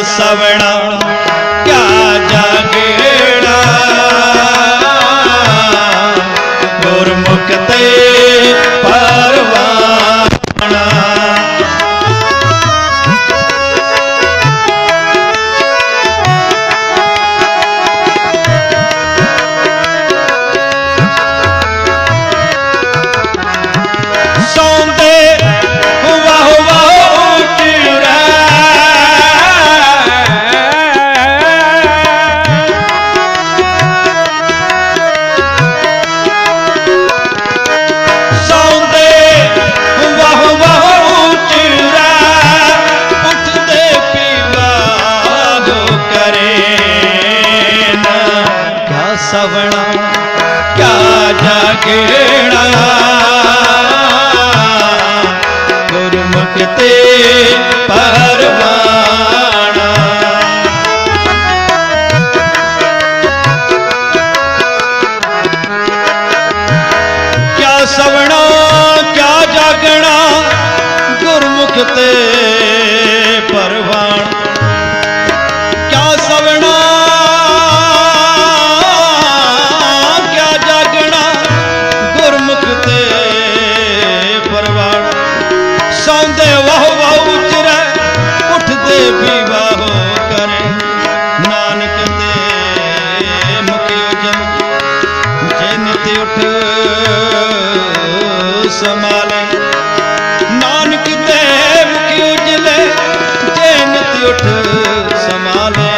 सवड़ा क्या जागेड़ा गुरमुख ते परवाना। सौंदे वाह वाह चिड़ा जागेड़ा गुरमुख ते परवाना। क्या सवना क्या जागना गुरमुख ते परवान। क्या सवना क्या जागना गुरमुख ते परवान। सौंदे वाह वाह उचरे उठते भी वाहो करे नानक ते मुखियो जन जिनत उठ समाले। नानक ते मुखी उजले जिनत उठ समाले।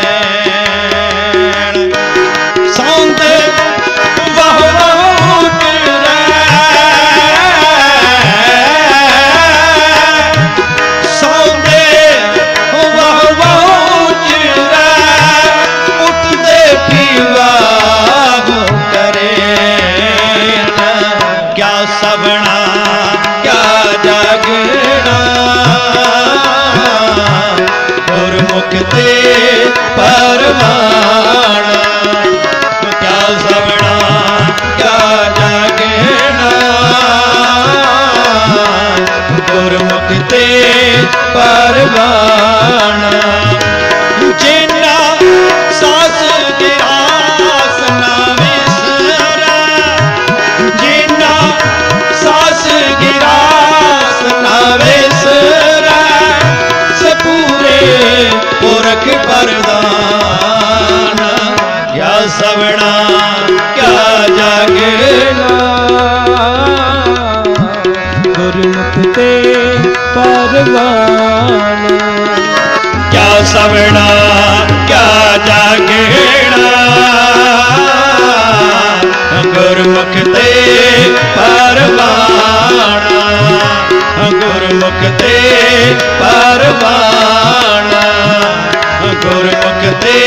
सौंदे वाह वाह उचरे सौंदे वाह वाह उचरे उठते भी वाहो करे। क्या सवना क्या जागना गुरमुख ते परवाना। क्या सवना क्या जागना गुरमुख ते परवाना। जिन्ना सास गिरास ना विसरा जिन्ना सास गिरास ना विसरा से पूरे पुरख परदान। क्या सवना क्या जागना गुरमुख ते परवाना। क्या सवना क्या जागना गुरमुख ते परवाना। गुरमुख ते परवाना गुरमुख ते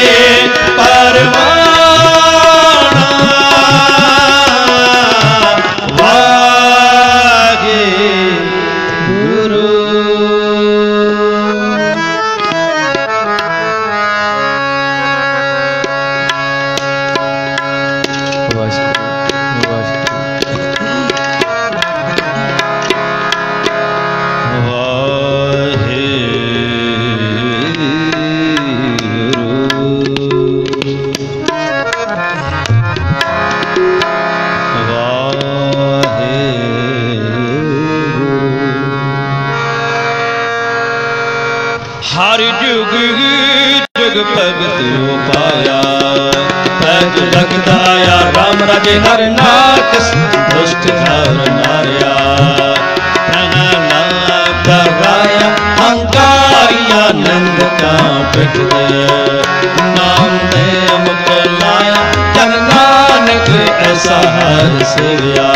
परवाना। वाहे गुरु। हर जुग जुग भगत पाया पैज लगदाया राम राजे हर नाकस दुष्ट हर नारिया। प्रहलाद कराया हंकारिया नंद का पिट नाम ने मुकलाया जन नानक ऐसा हर सेविया।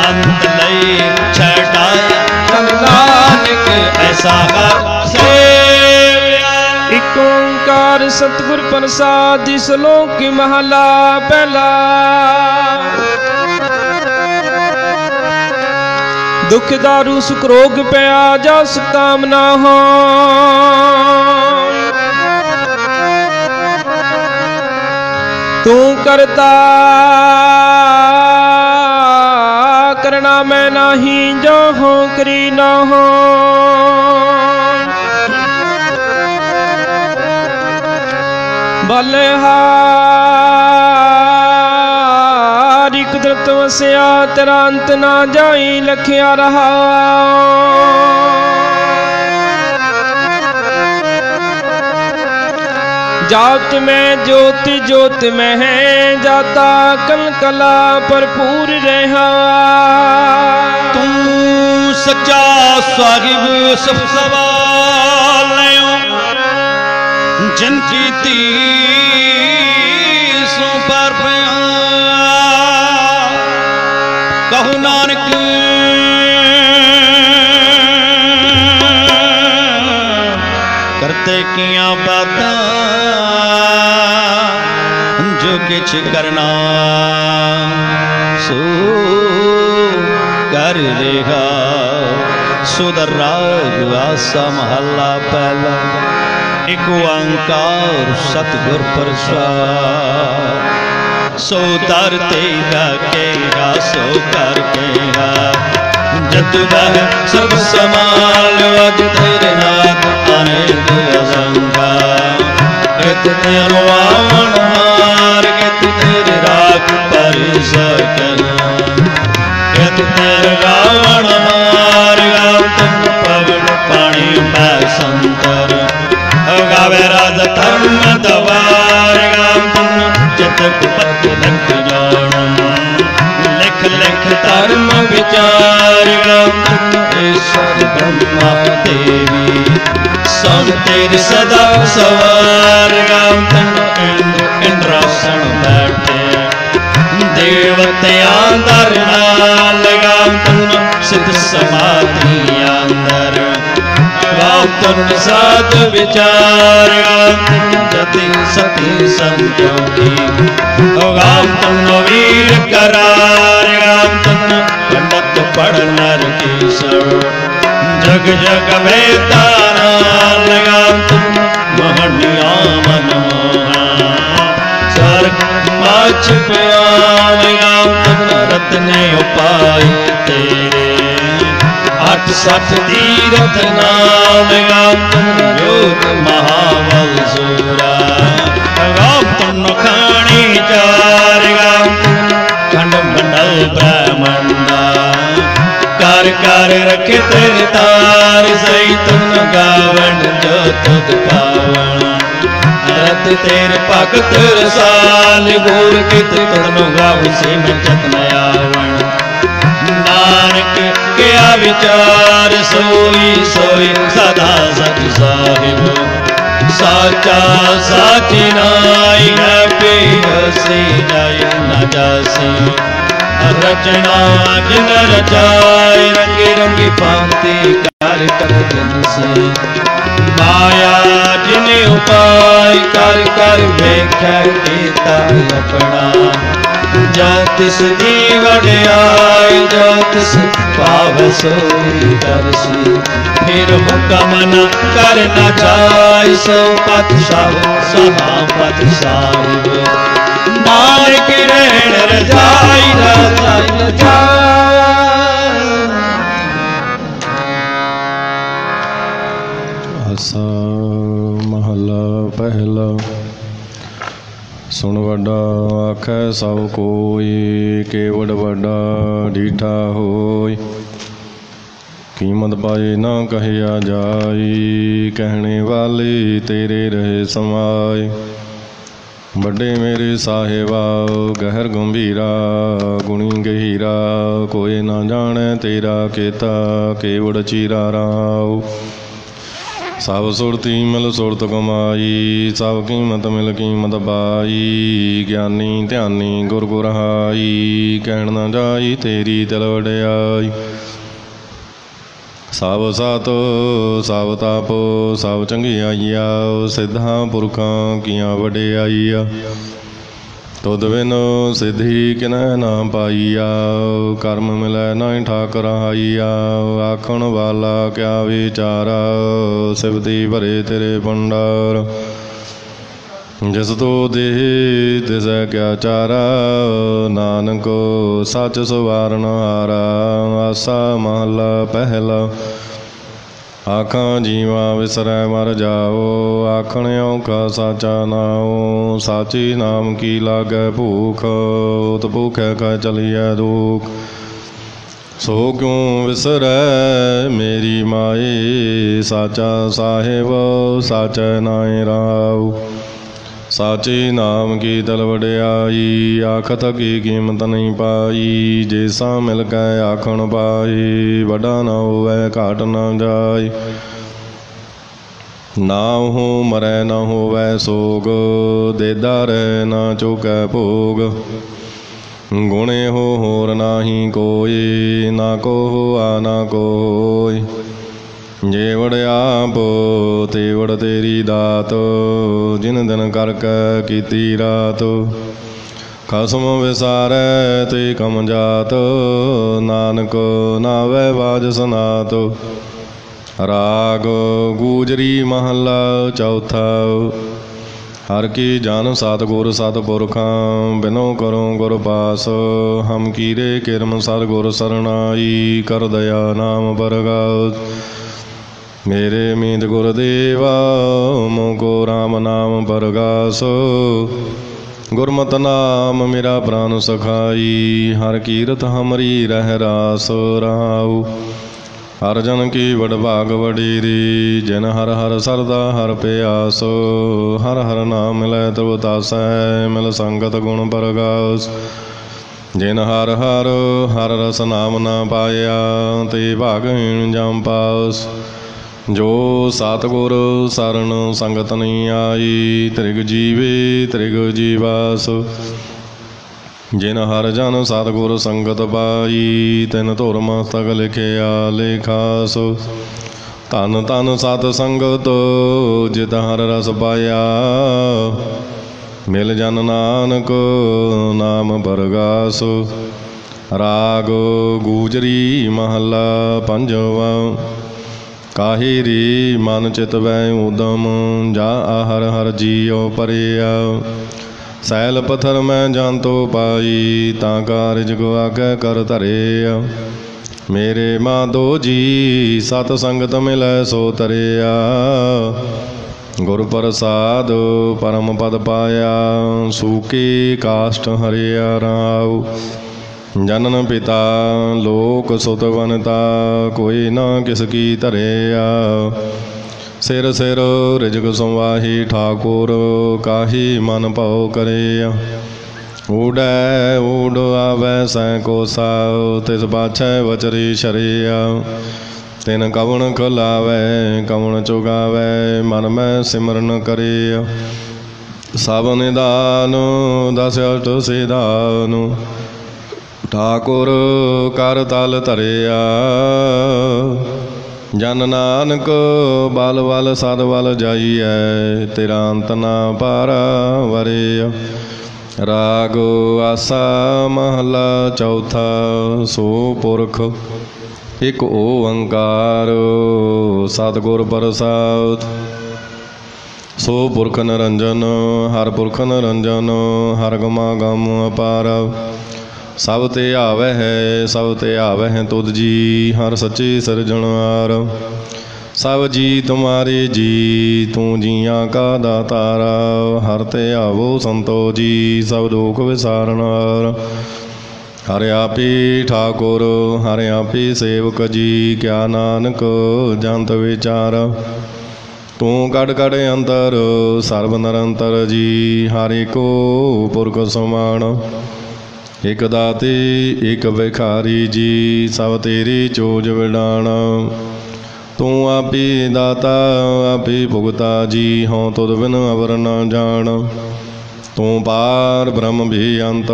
अंत लई छटाया जन नानक ऐसा हर सेविया। एक ओंकार सतगुर प्रसाद श्लोक महला पहला। दुख दारू सुख रोग पया जा सुख कामना हो। तू करता करना मैं नहीं जो हो करी ना हो। बलहारी कुदरत वसिया तेरा अंत ना जाई लखिया रहा। जात में ज्योति ज्योत में है जाता कल कला भरपूर रहा। तू सच्चा साहिब सब सवाल जिनकी तीसों पर कहू नानक करते किया बातां जो किछ करना सो कर रेगा। सुधर राग आसा महला पहला। एक ओंकार सतगुर प्रसाद। सो दर तेरा केगा सो कर केगा। जत वह सब समाल अज तेरे नाथ अनेक असंगा। कित तेरो आवन हार कित तेरे राख पर सकन। कित तेरे रावण हार गातन पवन पानी मैं संतर। गावे राज धर्म दवार गातन चित कुपत लख जान। लिख लिख धर्म विचार गातन ईश्वर ब्रह्मा देवी। सब तेरे सदा सवार गातन इंद्रासन बैठे। देवते अंदर नाल गातन सिद्ध समाधि अंदर। गातन साध विचार गातन जति सती संजोगी। गातन वीर करार गातन पंडित पढ़ नर किशोर। जग जग वेदानाल गातन महनिया मनमोहा। स्वर्ग माछ प्याल गातन रत्न उपाय तेरे। 860 तीरथ नाम गातन जोत महाबल सूरा। गातन खाणी चार गातन खंड मंडल ब्रह्मंडा। कर कर रखे तेरे तार सही तुम गावन जो तुद पावन। रत तेरे भगत रसाल गुर कित तुदनु गाव से मैं जतन आवन। नानक क्या विचार सोई सोई सदा सच साहिब। साचा साची नाई है बेहसी नाई न जासी। रचना जिन रचाई रंगी रंगी भांति कर कर जन से। माया जिन उपाय कर कर वेख्या कीता अपना। जा तिस दी वड्याई जा तिस पावै सोई दर्शी। फिर हुक्म न करना चाहि सो पातशाह सहापत साहिब। नानक रहन रजाई रजाई रजाई। आसा महला पहला। सुन वड्डा आखै सब कोई। केवड़ वड्डा डीठा होय। कीमत पाए ना कहिया जाई। कहने वाले तेरे रहे समाए। बड़े मेरे साहिबा गहर गंभीरा। गुणी गहीरा कोई ना जाने तेरा केता। केवड़ चीरा राव सब सुरती मिल सुरत कमाई। सब कीमत मिल कीमत पाई। ज्ञानी ध्यानी गुर गुरहाई। कहण ना जाई तेरी तिल वड्याई। सब सत सब तप सब चंगियाईया। सिद्धां पुरखां कियां वड्याईया। तुद बिन सिद्धि किनै ना पाईया। कर्म मिलै नाई ठाकर हाईया। आखण वाला क्या विचारा। सिवती भरे तेरे भंडार। जिस तो देह तिसै क्या चारा। नानक सच सवारण हारा। आसा महला पहला। आखां जीवा विसरै मर जाओ। आखण औखा साचा नाओ। साची नाम की लागै भूख। उत भूखै कै चलिए दुख। सो क्यों विसरै मेरी माए। साचा साहिब साचै नाए राव। साचे नाम की दल वड्याई। आखत की कीमत नहीं पाई। जैसा मिल कै आखण पाए। वड्डा ना होवै घाट ना जाय। ना हो मरै ना होवै सोग। देदा रह ना चुकै भोग। गुणे हो होर नाही कोई। ना को होआ ना कोई। जेवड़ आप तेवड़ तेरी दात। जिन दिन करकै कीती रात। खसम विसारै ते कम जात, नानक नावै बाज सनात। राग गूजरी महला चौथा। हर की जन सतगुर सतपुरखां, बिनो करो गुर पास। हम कीरे किरम सतगुर सरनाई, कर दया नाम परगास। मेरे मीत गुरदेवा, मोको राम नाम परगास। गुरमत नाम मेरा प्राण सखाई, हर कीरत हमरी रह रास राऊ। हर जन की वड भाग वडीरी, जिन हर हर सरदा हर प्यास। हर हर नाम मिलै तब तासै, मिल संगत गुण परगास। जिन हर हर हर रस नाम ना पाया, ते भागहीन जम पास। जो सतगुर सरन संगत नहीं आई, त्रिग जीवे त्रिग जीवास। जिन हर जन सतगुर संगत पाई, तिन धुर मस्तक लिखिया लेखास। धन धन सत संगत, जित हर रस पाया। मिल जन नानक नाम परगास। राग गूजरी महला पंजवा। काहे रे मन चित वै उदम, जा हर हर जियो परिया। सैल पत्थर मैं जानतो पाई, ता कारज को आगे कर धरिया। मेरे माधो जी सत संगत मिलै सो तरिया। गुर प्रसाद परम पद पाया, सूके काष्ठ हरिया राव। जनन पिता लोक सुत वनता, कोई न किसकी धरिया। सिर सिर रिजक संवाही ठाकुर, काही मन भौ करिया। उड़ै उड़ आवै सैं कोसा, तिस पाछै वचरी शरिया। तिन कवन खलावै कवन चुगावै, मन मैं सिमरन करिया। सब निदान दस अष्ट सिधान, ठाकुर कर तल धरिया। जन नानक बल बल सद बल जाइए, तेरा अंत ना पारा वरिया। राग आसा महला चौथा। सो पुरख एक ओंकार, सतगुर प्रसाद। सो पुरख निरंजन, हर पुरख निरंजन। हर गमा गम अपार, सब ते आवै है सब ते आवै है तुद जी। हर सच्चे सिरजनहार, सब जी तुम्हारे जी, तू जियां का दातारा। हर ते आवो संतो जी, सब दुख विसारनहार। हर आपी ठाकुर हर आपी सेवक जी, क्या नानक जंत विचार। तू कड़ कड़ अंतर सर्व निरंतर जी, हर एको पुरख समान। एक दाते एक भिखारी जी, सब तेरी चोज विडाण। तू आपी दाता आपी भुगता जी, हों तुद बिन अवर न जान। तू पार ब्रह्म बेअंत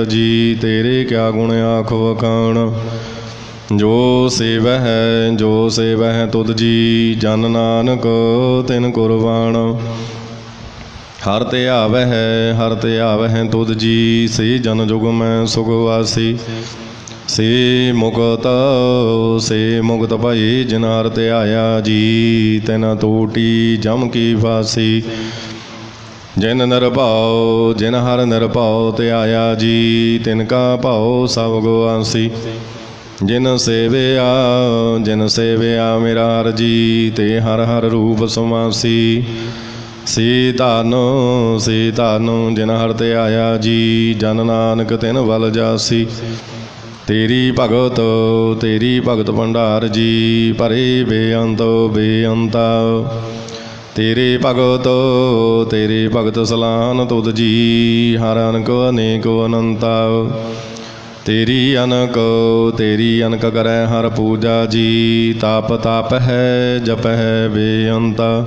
जी, तेरे क्या गुण आख वखाण। जो सेवह तुद जी, जन नानक तिन कुर्बान। हर ते आवै है तुद जी, से जन जुग में सुखवासी। से मुक्त भई जिन हर ते आया जी, तिन टूटी जम की फासी। जिन हर निरभाव ते आया जी, तिनका भाव सब गुआसी। जिन सेविया मेरा हर जी, ते हर हर रूप समासी। सी धन जिन हर ते आया जी, जन नानक तिन बल जासी। तेरी भगत भंडार जी, परे बेअंता। तेरे भगत सलाहन तुद जी, हर अनक अनेक अनंता। तेरी अनक करै हर पूजा जी, ताप है जप है बेअंता।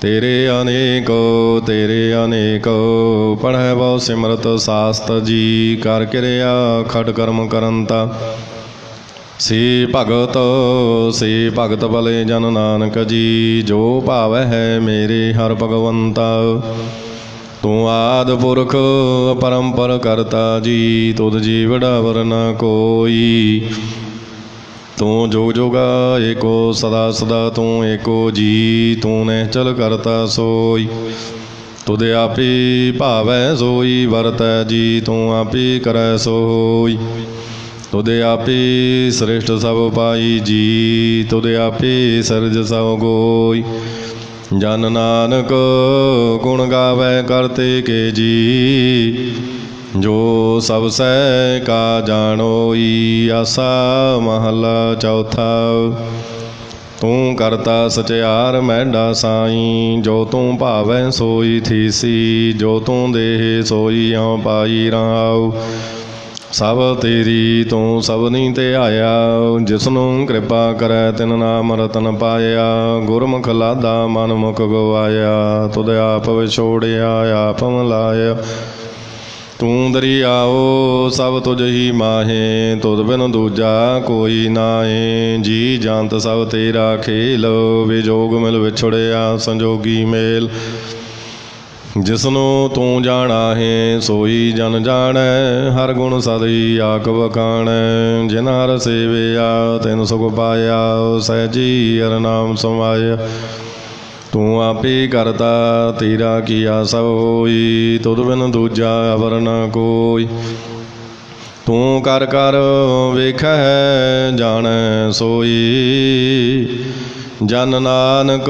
तेरे अनेक पढ़ै बहु सिमरत शास्त्र जी, कर किरिया खट कर्म करंता। से भगत भले जन नानक जी, जो भावै है मेरे हर भगवंता। तू आदि पुरख परंपर करता जी, तुध जीवड़ा वरना कोई। तू जुग जुगा एको सदा सदा, तू एको जी, तू निश्चल करता सोई। तुद आपी भावै सोई वरतै जी, तू आपी करै सोई। तुद आपी श्रेष्ठ सब पाई जी, तुद आपी सिरज सब गोई। जन नानक गुण गावै करते के जी, जो सब सह का जानोई। आसा महला चौथा। तू करता सचियार मैडा साई, जो तू भावै सोई थीसी। जो तू देह सोई आँ पाई रहाऊ। सब तेरी तू सबनी ते आया, जिसनों कृपा करै तिन नाम रतन पाया। गुरमुख लादा मन मुख गवाया, तुद आप विछोड़िया आप मिलाया। तू दरियाओ सब तुझ ही माहे, तुद बिन दूजा कोई नाहे। जी जानत सब तेरा खेल, विजोग मिल विछुड़िया संजोगी मेल। जिसनो तू जाना है सोई जन जानै, हर गुण सदी आक बखाणै। जिन हर सेविया तिन सुख पाया, सहजी हर नाम समाया। तू आपी करता तेरा किया सब होई, तुद बिन दूजा अवर न कोई। तू कर कर वेखै जानै सोई, जन नानक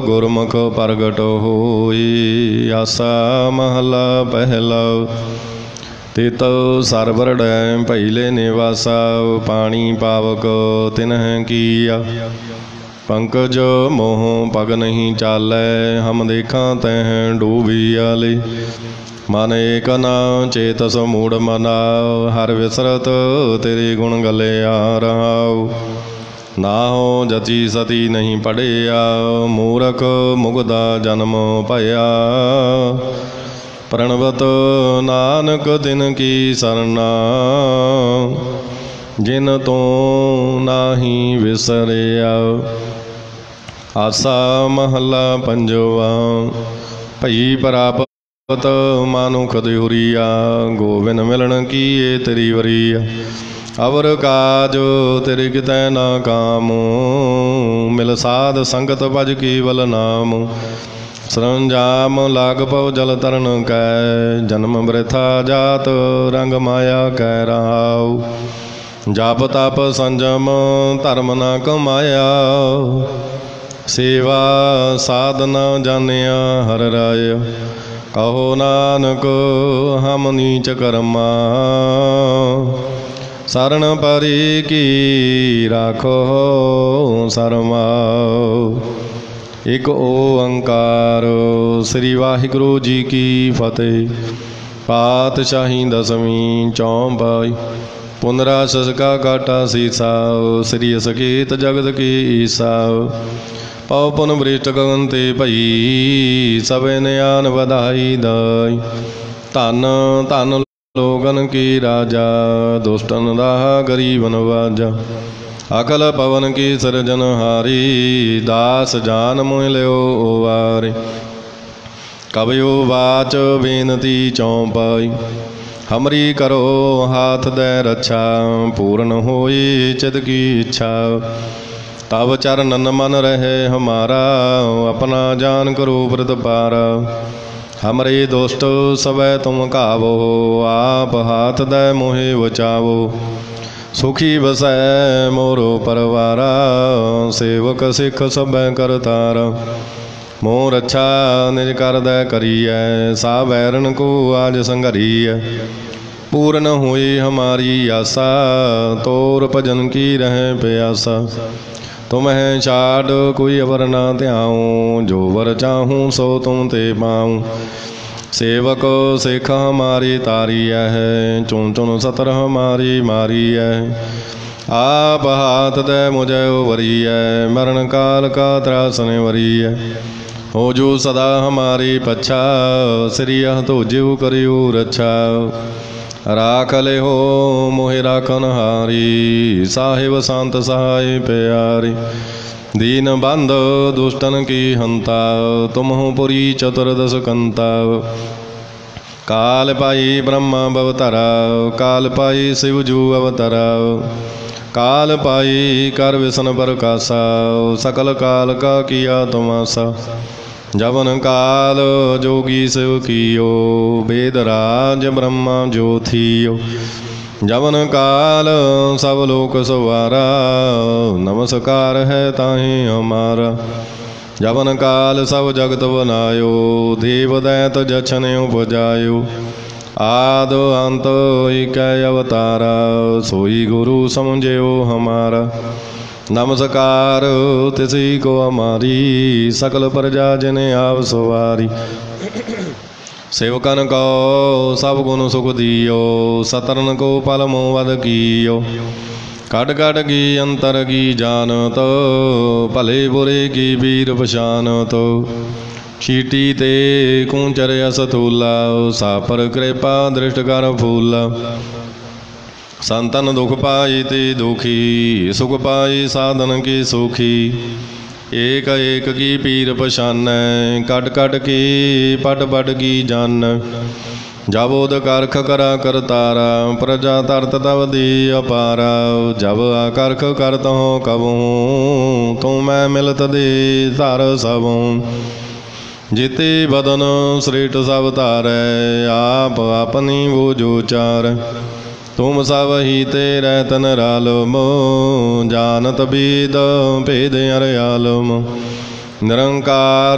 गुरमुख प्रगट होई। आसा महला पहला। तित सरवर डै पहले निवासा, पानी पावक तिन्ह किया। पंकज मोह पग नहीं चालै, हम देखा तह डूबी आले। मन एक ना चेतस मूढ़ मना, हर विसरत तेरे गुण गले आ रहाऊ। ना हो जति सती नहीं पढ़िया, मूरख मुगदा जन्म पया। प्रणवत नानक दिन की सरना, जिन तो नाही विसरिया। आसा महला पंजवा। भई प्राप्त मानुख दिहुरिया, गोविंद मिलन की ये तेरी वरिया। अवर काज तेरे कितै ना कामो, मिल साध संगत भज केवल नाम। सरंजाम लाग पव जल तरन कै, जन्म वृथा जात रंग माया कै रहाऊ। जाप तप संजम धर्म न कमाया, सेवा साधना जानिया हर राय। कहो नानक हम नीच कर्मा, शरण परी की राखो शरमाओ। एक ओंकार। श्री वाहिगुरु जी की फतेह। पातशाही दसवीं चौपाई। पुनरा ससका काटा सीसा, श्री सकेत जगत की ईसा। पव पुन वृष्ट गगन ते भई, सबे नयान बधाई दाई। धन धन लोगन की राजा, दुष्टन दाह गरीबन वाजा। अकल पवन की सृजनहारी, दास जान मोह ल्यो ओवारे। कबयो वाच बेनती चौपाई, हमरी करो हाथ दे रक्षा। पूर्ण होई चित की इच्छा, तब चरणन मन रहे हमारा। अपना जान करो व्रत पारा। हमरे दोस्त सबे तुम कावो, आप हाथ दे मोहे बचावो। सुखी बसै मोरो परवारा, सेवक सिख सब करतारा। मोह रक्षा निज कर दे करिए, सा बैरन को आज संघरिए। पूर्ण हुई हमारी आशा, तोर भजन की रहे प्यासा। तुम्हें छाड़ कोई अवर ना ध्याऊँ, जो वर चाहूँ सो तुम ते पाऊँ। सेवक सिख हमारी तारी है, चुन चुन सतर हमारी मारी है। आप हाथ दे मुझे वरी है, मरण काल का त्रासन वरी है। हो जो सदा हमारी पच्छा, श्री तो जीव करियो रक्षा। राख ले हो मोहि राखन हारी, साहिब संत सहाय प्यारी। दीन बंध दुष्टन की हंता, तुम हो पुरी चतुर्दश कंता। काल पाई ब्रह्मा अवतरा, काल पाई शिवजू अवतरा। काल पाई कर विष्णु प्रकाशा, सकल काल का किया तुमासा। जवन काल जोगी शिव कियो, वेद राज ब्रह्मा ज्योतियो। जवन काल सब लोक सवारा, नमस्कार है ताहि हमारा। जवन काल सब जगत बनायो, देव दैत जछन उपजायो। आद अंत एक अवतारा, सोई गुरु समझो हमारा। नमस्कार तिसी को हमारी, सकल प्रजा जिने आप सवारी। सेवकन को सब गुण सुख दियो, सतरन को पल मोवद कियो। कट कट की अंतर की जानत, भले बुरे की वीर पशानत। चीटी ते कूंचर असथूला, सापर कृपा दृष्ट कर फूला। संतन दुख पाई ते दुखी, सुख पाई साधन की सुखी। एक एक की पीर पशान, कट कट की पट पट की जान। जब उद करख करा कर तारा, प्रजा तरत तब दी अपारा। जब आकर्ख करत हो कबूँ, तू मैं मिलत दे तार सबूँ। जीते बदन श्रेष्ठ सब तारै, आप अपनी वो जो चार। तुम सब ही तेरे तन रालमो, जानत वेद भेद अरयालम। निरंकार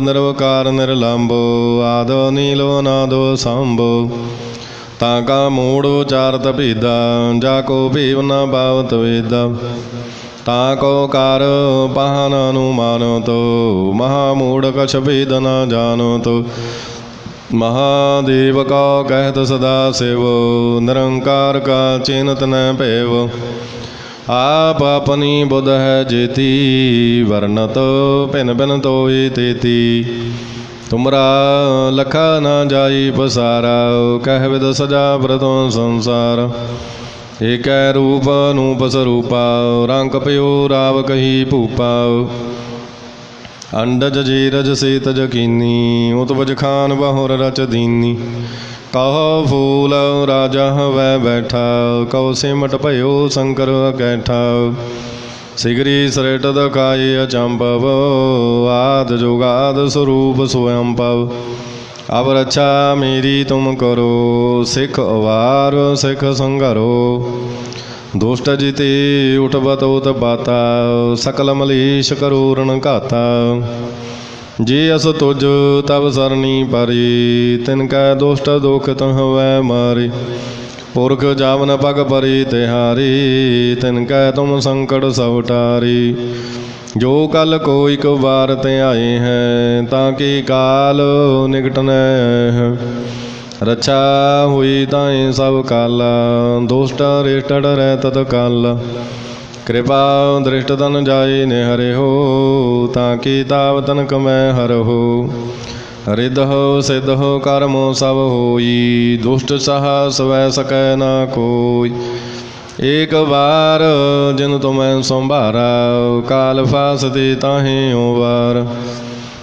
निर्वकार निर्लंबो, आदो नीलो नादो सांबो। ताका मूढ़ो चारत भेदा, जाको भेव न पावत वेदा। ताको कार पहन अनुमान तो, महामूढ़ कछ भेद न जानो तो। महादेव का कहत सदा शिव, निरंकार का चिन्हत न पेव। आप अपनी बुध है जेती, वर्णत पिन पिन तो तेती। तुमरा लखा न जाई पसारा, कह विद सजा व्रतों संसार। एक रूप नूप स्वरूपा, रंग पयो राव कही भूपा। अंडज जीरज सेत जकीनी, उतवज खान बहुर रच दीनी। कहो फूल राजा वह बैठा, कहो सिमट भयो शंकर कैठा। सिगरी सरेट दखाए अचंपव, आद जुगाद स्वरूप स्वयं पव। अब रक्षा मेरी तुम करो, सिख अवार सिख संगरो। दुष्ट जिते उठबत उत पाता, सकल मलेश करोरण घाता। जे अस तुझ तब सरनी परी, तिनका दुष्ट दुख तह वै मारे। पुरख जावन पग परी तिहारी, तिनका तुम संकट सब टारी। जो कल को एक बार ते आए हैं, ताकि काल निकट न है। रक्षा हुई ताई सब काला, दुष्ट रिष्ट डरै तत्काल। कृपा दृष्ट तन जाए निहरे हो, ताकि ताव तनक मैं हर हो। रिद हो सिद्ध हो कर्मो सब होई, दुष्ट साहस वै सकै ना कोई। एक बार जिन तुम्हें संभारा, काल फास दे ताहि ओवार।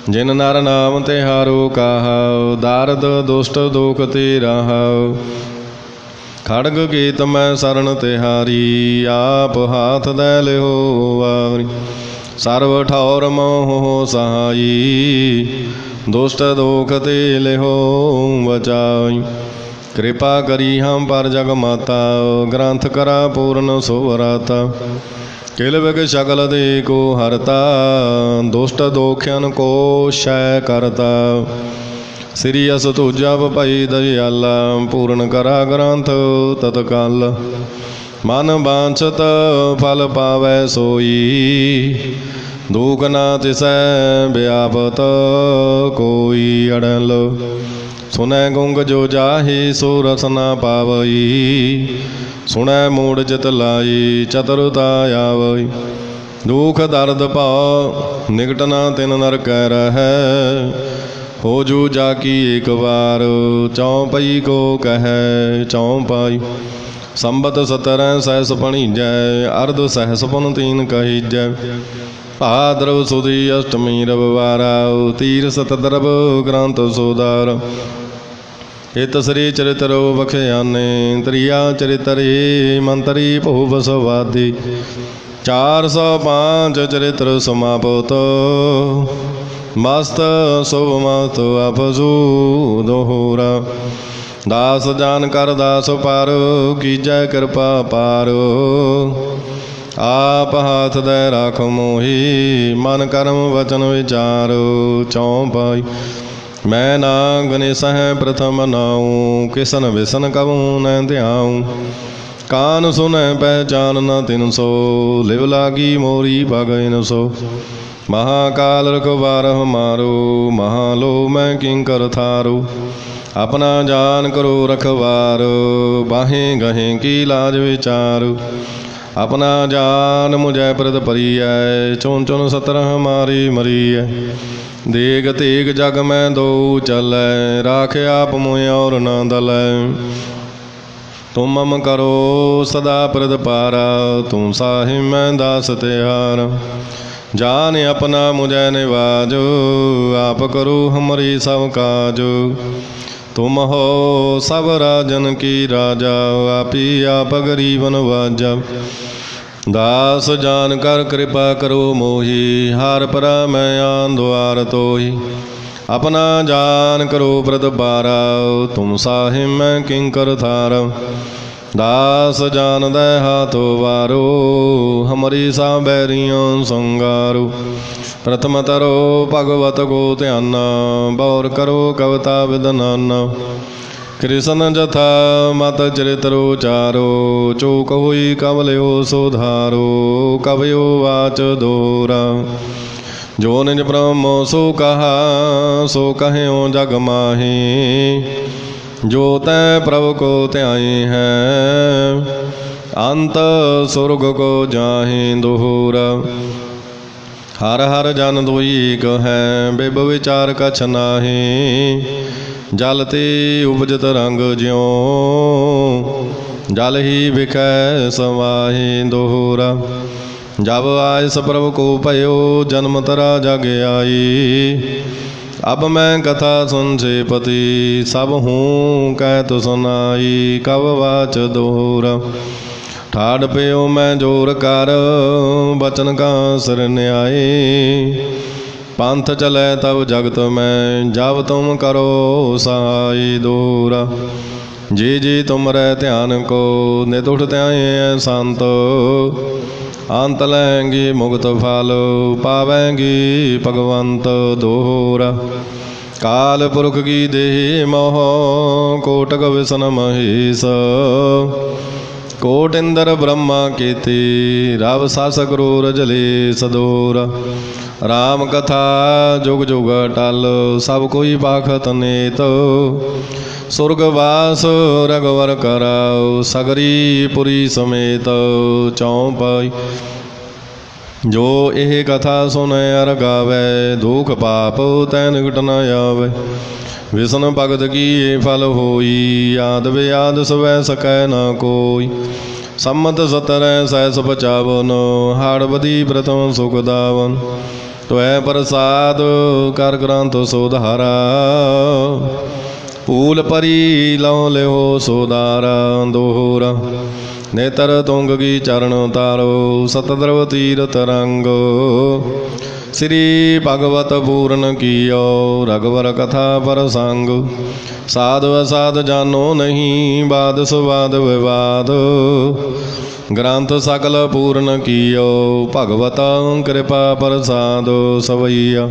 जिन नर नाम तिहारो कहा, दारद दुष्ट दुख ते रहा। खड़ग गीत मैं शरण तिहारी, आप हाथ दे लिहो वारी। सर्व ठौर मोह सहाई, दुष्ट दुख ते लिहो बचाई। कृपा करी हम पर जग माता, ग्रंथ करा पूर्ण सोवराता। किल विग शकल दे को हरता, दुष्ट दोख्यन को शय करता। श्री अस तुझा भई दयाला, पूर्ण करा ग्रंथ तत्काल। मन बांछत फल पावै सोई, दुख ना तिसै व्यापत कोई अड़ल। सुनै गुंग जो जाहि सो रस न पावई, सुनै मूढ़ चित लाई चतुरता आवई। दुख दर्द पाओ निकट न तिन नर कह रहै, हो जू जाकी एक बार चौपई को कह चौपाई। संबत 17 सहस पणीजै अर्ध सहस पुन 3 कहीजै भाद्रव सुदी अष्टमी रविवारा तीर सतद्रव ग्रंथ सोदार हित श्री चरितरो बख्याने त्रिया चरितरे मंत्री भूप सवादी 405 चरित्र समापत मस्त शुभ मत अपसू दोहरा दास जान कर दास पारो कीजै कृपा पारो आप हाथ दे राख मोही मन कर्म वचन विचारो चौपाई मैं ना गणेश है प्रथम नाऊँ किसन विसन कबू न ध्याऊँ कान सुन पहचान न 300 लिव लागी मोरी भगन सो महाकाल रखबार हमारो महालो मैं किंकर थारो अपना जान करो रखवार बाहें गहें की लाज विचार अपना जान मुझे प्रद परिय चुन चुन 17 हमारी मरिय देग तेग जग में दो चल राख आप मुँह और न दल तुम मम करो सदा प्रद पारा तुम साहिब मैं दास तिहार जान अपना मुझे निवाजो आप करो हमारी सब काज तुम हो सब राजन की राजा आपी आप गरीब नवाजा दास जान कर कृपा करो मोही हार परा मैं आन द्वार तोही अपना जान करो प्रद पारा तुम साहिब मैं किंकर थारा दास जान दे हाथो वारो हमारी सा बैरियों संगारो प्रथम तरो भगवत को ध्याना बौर करो कविता विदनाना कृष्ण जथा मत चरित्रो चारो चूक हुई कवल्यो सुधारो कवयो वाच दोरा जो निज ब्रह्म सो कहा सो कहो जग माही जो तै प्रभु को त्याई है अंत स्वर्ग को जाहि दोहरा हर हर जन दुई एक है बिब विचार कछ नाहि जलते उपजत रंग ज्यों जल ही बिकै समाहि दोहरा जब आय सप्रभु को पयो जन्म तरा जग आई अब मैं कथा सुन से पति सब हूँ कह तो सुनाई कब वाच दोहरा ठाड़ प्यो मैं जोर कर बचन का सिर न्याय पंथ चले तब जगत में जब तुम करो सहाय दोरा जी जी तुम रे ध्यान को नित उठते संत अंत लेंगी मुक्त फल पावेंगी भगवंत दोहरा काल पुरख की देह मोह कोटक विसन महेश कोट इंद्र ब्रह्मा कीर्ति रव शासक रोर जले सदोरा राम कथा जुग जुग टल सब कोई पाखत नेत सुर्गवास रघुवर कराओ सगरी पुरी समेत चौपाई जो यह कथा सुने अर गावे दुख पाप तैन घट न आवे विष्णु भगत की ये फल होई याद व्याद सवै सकै न कोई सम्मत 17 सहस 55 हाड़बदी प्रथम सुख दावन त्वै प्रसाद कर ग्रंथ सोधारा फूल परी लौ ले सोदारा दोहरा नेत्र तुंग की चरण तारो सतद्रव तीरथ रंग श्री भगवत पूर्ण कियो रघुवर कथा पर संग साध असाध जानो नहीं वाद सुवाद विवाद ग्रंथ सकल पूर्ण कियो भगवत कृपा प्रसाद सवैया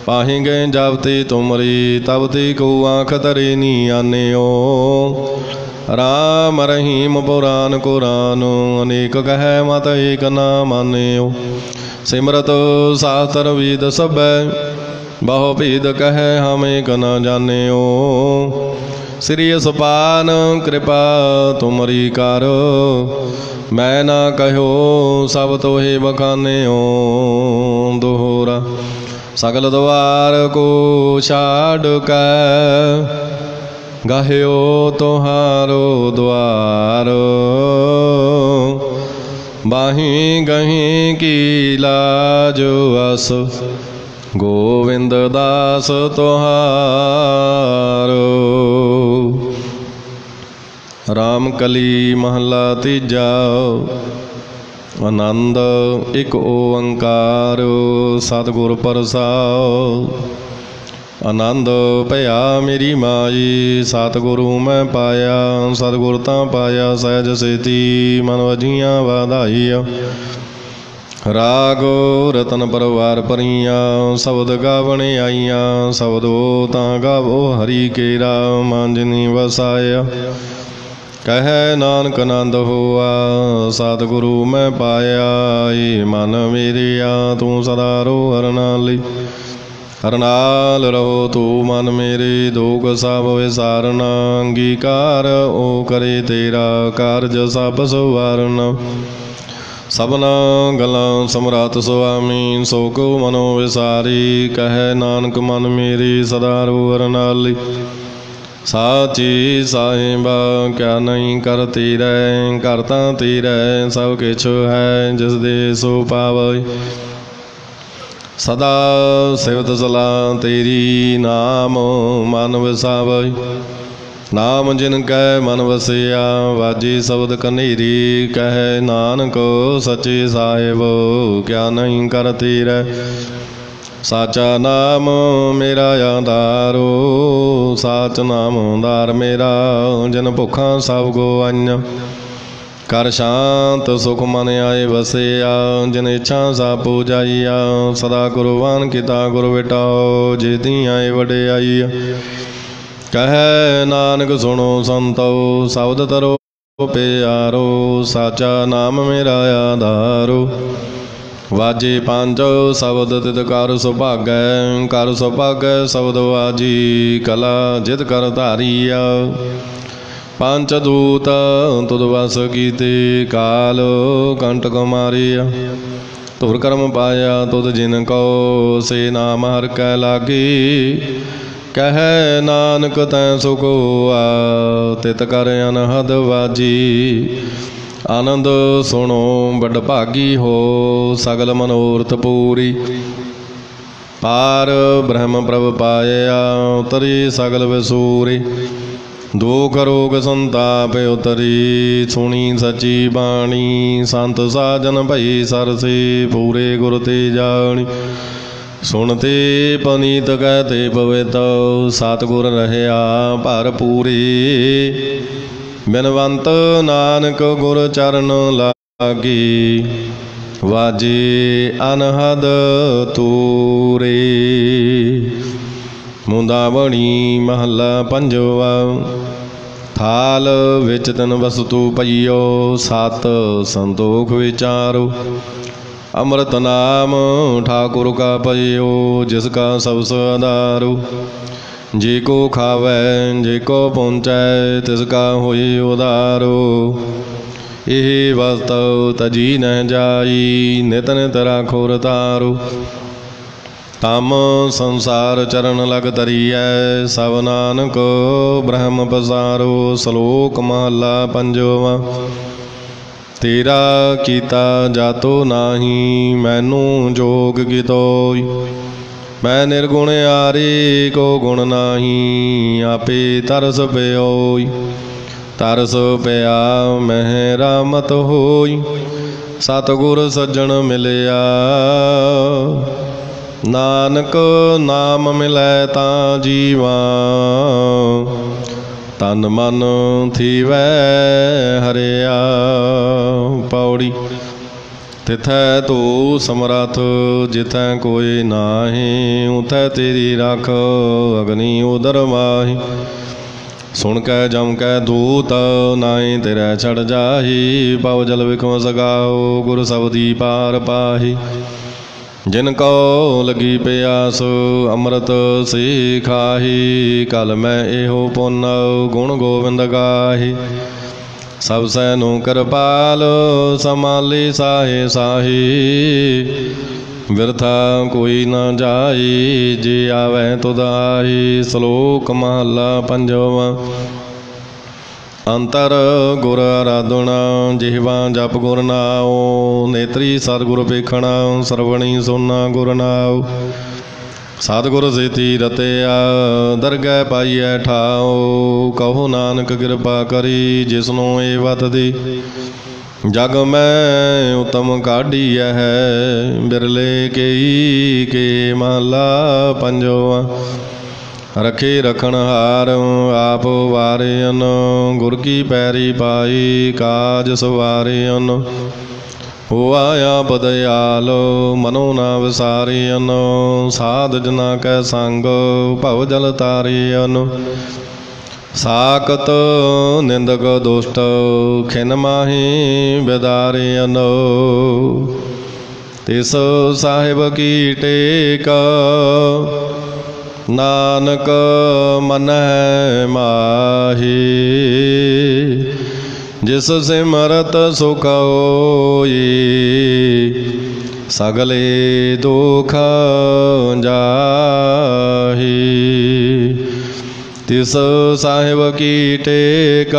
पाही गए जावते तुमरी तबते को आँख तरे नी आन्यो राम रहीम पुराण कुरान अनेक कह मत एक ना मान्यो सिमरत शास्त्र वेद सब बहु भेद कह हम एक न जान्यो श्री सुपान कृपा तुमरी कार मैं ना कहो सब तो हे बखान्यो दोहरा सकल द्वार को छाड़ कर गाह्यो तुहारो द्वार, बाही गही की लाज अस, गोविंद दास तुहारो। राम कली महला तीजा, आनंद एक ओंकार सतगुर प्रसाद। आनंद पया मेरी माई, सतगुरु मैं पाया, सतगुर तां पाया सहज सेती, मन वजियां वाधाइया। राग रतन परवार परिया, शब्द गावण आईया, शब्दो तां गावो हरि केरा, मांजनी वसाया। कह नानक आनंद होआ, सतगुरु मैं पाया, ये मन मेरे आ तू सदा रो हरनाली। हरनाल रहो तू मन मेरे, दोग सब विसारना, अंगीकार ओ करे तेरा, कारज सब सवारना। सबना गलां समरात सुआमी, सो को मनो विसारी, कह नानक मन मेरी सदा रो हरनाली। साची साहिबा क्या नहीं करती रह, करता तेरा सब किछ है, जिस दे सो पावै। सदा सिवत सला तेरी, नाम मन वसावै। नाम जिन कै मन वसिया, वाजी शब्द कनेरी, कह नानक सच्चे साहिब क्या नहीं करती रह। साचा नाम मेरा आधारो, साच नाम दार मेरा, जिन भुखा सब गोआइया। कर शांत सुख मन आए वसिया, जिन इच्छा सा पूजाइया। सदा कुर्बान किता गुरु बेटाओ, जेती आए वडे आईया। कह नानक सुनो संतो, शब्द तरो प्यारो, साचा नाम मेरा आधारो। वाजे पांचो शब्द तित कर सुभागै, कर सुभागै शब्द वाजी, कला जित कर धारिया। पांच दूत तुद वस कीते, काल कंटक मारिया। तुर कर्म पाया तुद जिन को, से नाम हर कै लागी। कह नानक तैं सुखोआ, तित कर अनहद वाजी। आनंद सुनो बड़ भागी हो, सगल मनोरथ पूरी। पार ब्रह्म प्रभ पाया, उतरी सगल विसूरी। दुख रोग संताप उतरी, सुनी सची बाणी। संत साजन भई सरसे, पूरे गुर ते जानी। सुनते पनीत कहते पवित, सतगुर रहया भरपूरी। बिनवंत नानक गुर चरण लागी, वाजे अनहद तूरे। मुंदावणी महला पंजवा, थाल विच तिन वस्तु पईओ, सत संतोख विचारो। अमृत नाम ठाकुर का पईओ, जिसका सब आधारो। जे को खावै जे को पहुँचै, तिसका होई उदारो। यह वस्तु तजी न जाई, नित नित राखो रतारो। तम संसार चरण लग तरियै, सब नानक ब्रह्म पसारो। श्लोक महला पंजवा। तेरा कीता जातो नाही, मैनू जोग कितोई। मैं निर्गुण आरे को गुण नाही, आपे तरस प्योई। तरस पया मेहरा मत होई, सतगुर सज्जन मिलया। नानक नाम मिलै तां जीवा, तन मन थीवै हरिया। पौड़ी। तिथै तू समरथ, जिथै कोई नाहि। उथै तेरी रख, अग्नि उदर माही। सुन कै जम कै दूत, नाई तेरै छड़ जाही। पव जल विखम सगाओ, गुर सबदी पार पाही। जिनको लगी प्यास, अमृत से खाही। कल मैं एहो पुन, गुण गोविंद गाही। सब सैनु कृपाल, समाली साहे साही। बिरथा कोई न जाए जे आवे तुद आए। श्लोक महला पंजवा। अंतर गुर आराधना जिहवा जप गुर नाओ। नेत्री सतगुर पेखना सरवणी सुनना गुर नाओ। सतगुर सेती रतिया दरगह पाईए ठाओ। कहो नानक कृपा करी जिसनों ए वत दी। जग में उत्तम काढ़ी है बिरले के महला पंजवा। रखे रखन हार आप वारियन गुर की पैरी पाई काज सवारियन। हो आया बदयाल मनो ना विसारियन साध जना कै संग भव जल तारियन। साकत निंदक दुष्ट खिन माही बिदारियन। तिस साहिब की टेक नानक मन माही। जिस सिमरत सुख होई सगले दुख जाही। तिस साहिब की टेक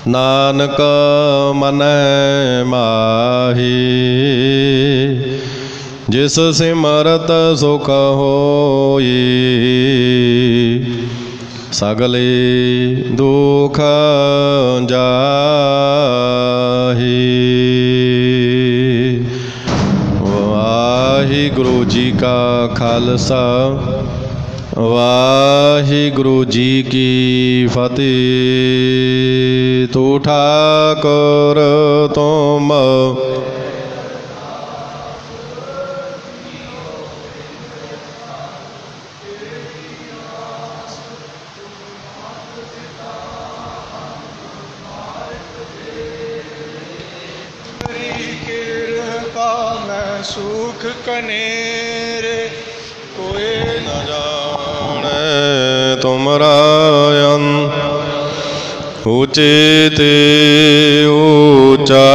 नानक मन माही। जिस सिमरत सुख होई सगले दुख जाही। वाहिगुरु जी का खालसा वाहिगुरु जी की फतेह। तू ठाकुर तुम सुख कनेरे कोई न जाने तुमरा ऊंचे ते ऊंचा।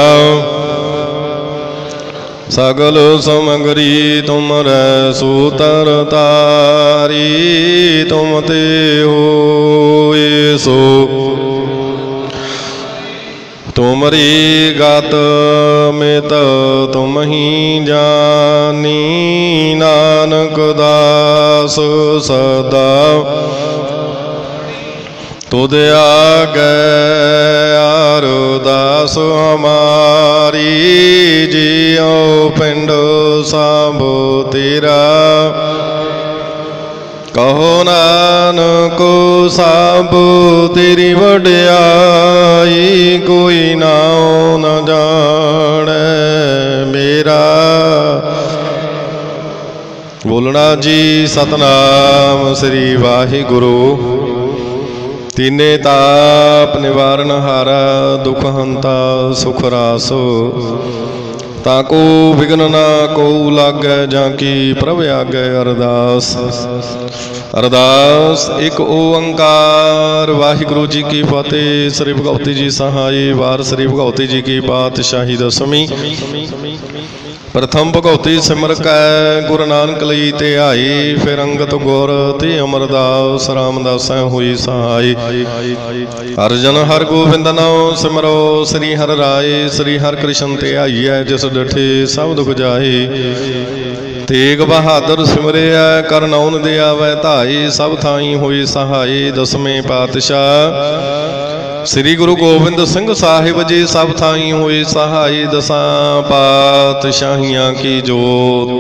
सगल समगरी तुमरे सूतर तारी। तुम ते हो सो तुमरी गत मित तुम ही जानी। नानक दास सदा तुद आगे अरदास हमारी। जियो पिंड सब तेरा कहो नानक सब तेरी वड्याई। कोई नाओ न जाने मेरा। बोलना जी सतनाम श्री वाहिगुरु। तीने ताप निवारण हारा दुख हंता सुख रासो। ताको विघ्न ना को लागै जाकी प्रभ आगे। अरदास अरदास एक ओंकार वाहिगुरु जी की फतेह। श्री भगवती जी सहाय वार श्री भगवती जी की पातशाही दसवीं। प्रथम भगवती सिमर कै गुरु नानक लई ते आई। फिर अंगत गुर ते अमरदास रामदास हुई सहाय। अर्जन हर गोविंद नाम सिमरो श्री हर राय। श्री हर कृष्ण ते आई है जिस डठे सब दुख जाए। तेग बहादुर सिमरे कर नौन दे आवे धाई। सब थाई हुई सहाय। दसवें पातशाह श्री गुरु गोबिंद सिंह साहिब जी सब थाई हुई सहाय। दसां पातशाहियां की जोत।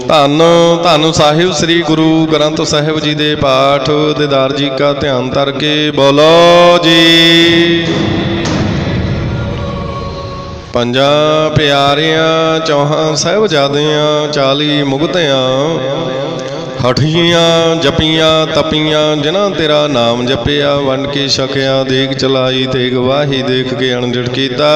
धन धन साहिब श्री गुरु ग्रंथ साहिब जी दे पाठ दीदार जी का ध्यान करके बोलो जी। पंजा प्यारियां चौहां साहिबजादियां 40 मुगतियां हठियां जपियां तपियां जिन्हां तेरा नाम जपिया। वंड के छकिया देख चलाई तेग वाही देख के अणजट कीता।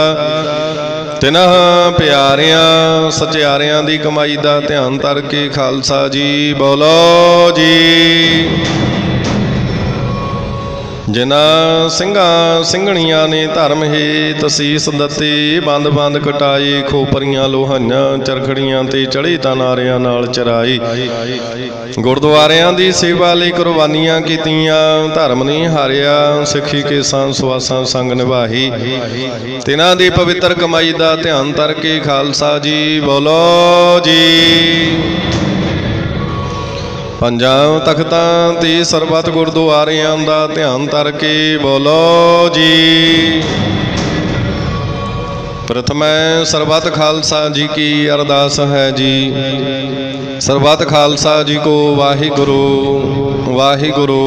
तिन्हां प्यारियां सचियारियां दी कमाई दा ध्यान धर के खालसा जी बोलो जी। जिना ਸਿੰਘਾਂ ਸਿੰਘਣੀਆਂ ने धर्म हेत सीस दत्ते बंद बंद कटाई खोपरियां लोहाइयां चरखड़ियां ते चढ़ी तानारियां नाल चराई गुरुद्वारियां दी सेवा लई कुर्बानियां कीतियां धर्म नहीं हारिया सिੱਖੀ के सुआसां संग निभाई तिन्हां दी पवित्र कमाई दा ध्यान धर के खालसा जी बोलो जी पंजां तख्तां ते सरबत गुरुद्वारियां दा ध्यान धर के बोलो जी प्रथम सरबत खालसा जी की अरदास है जी सरबत खालसा जी को वाहिगुरु वाहिगुरु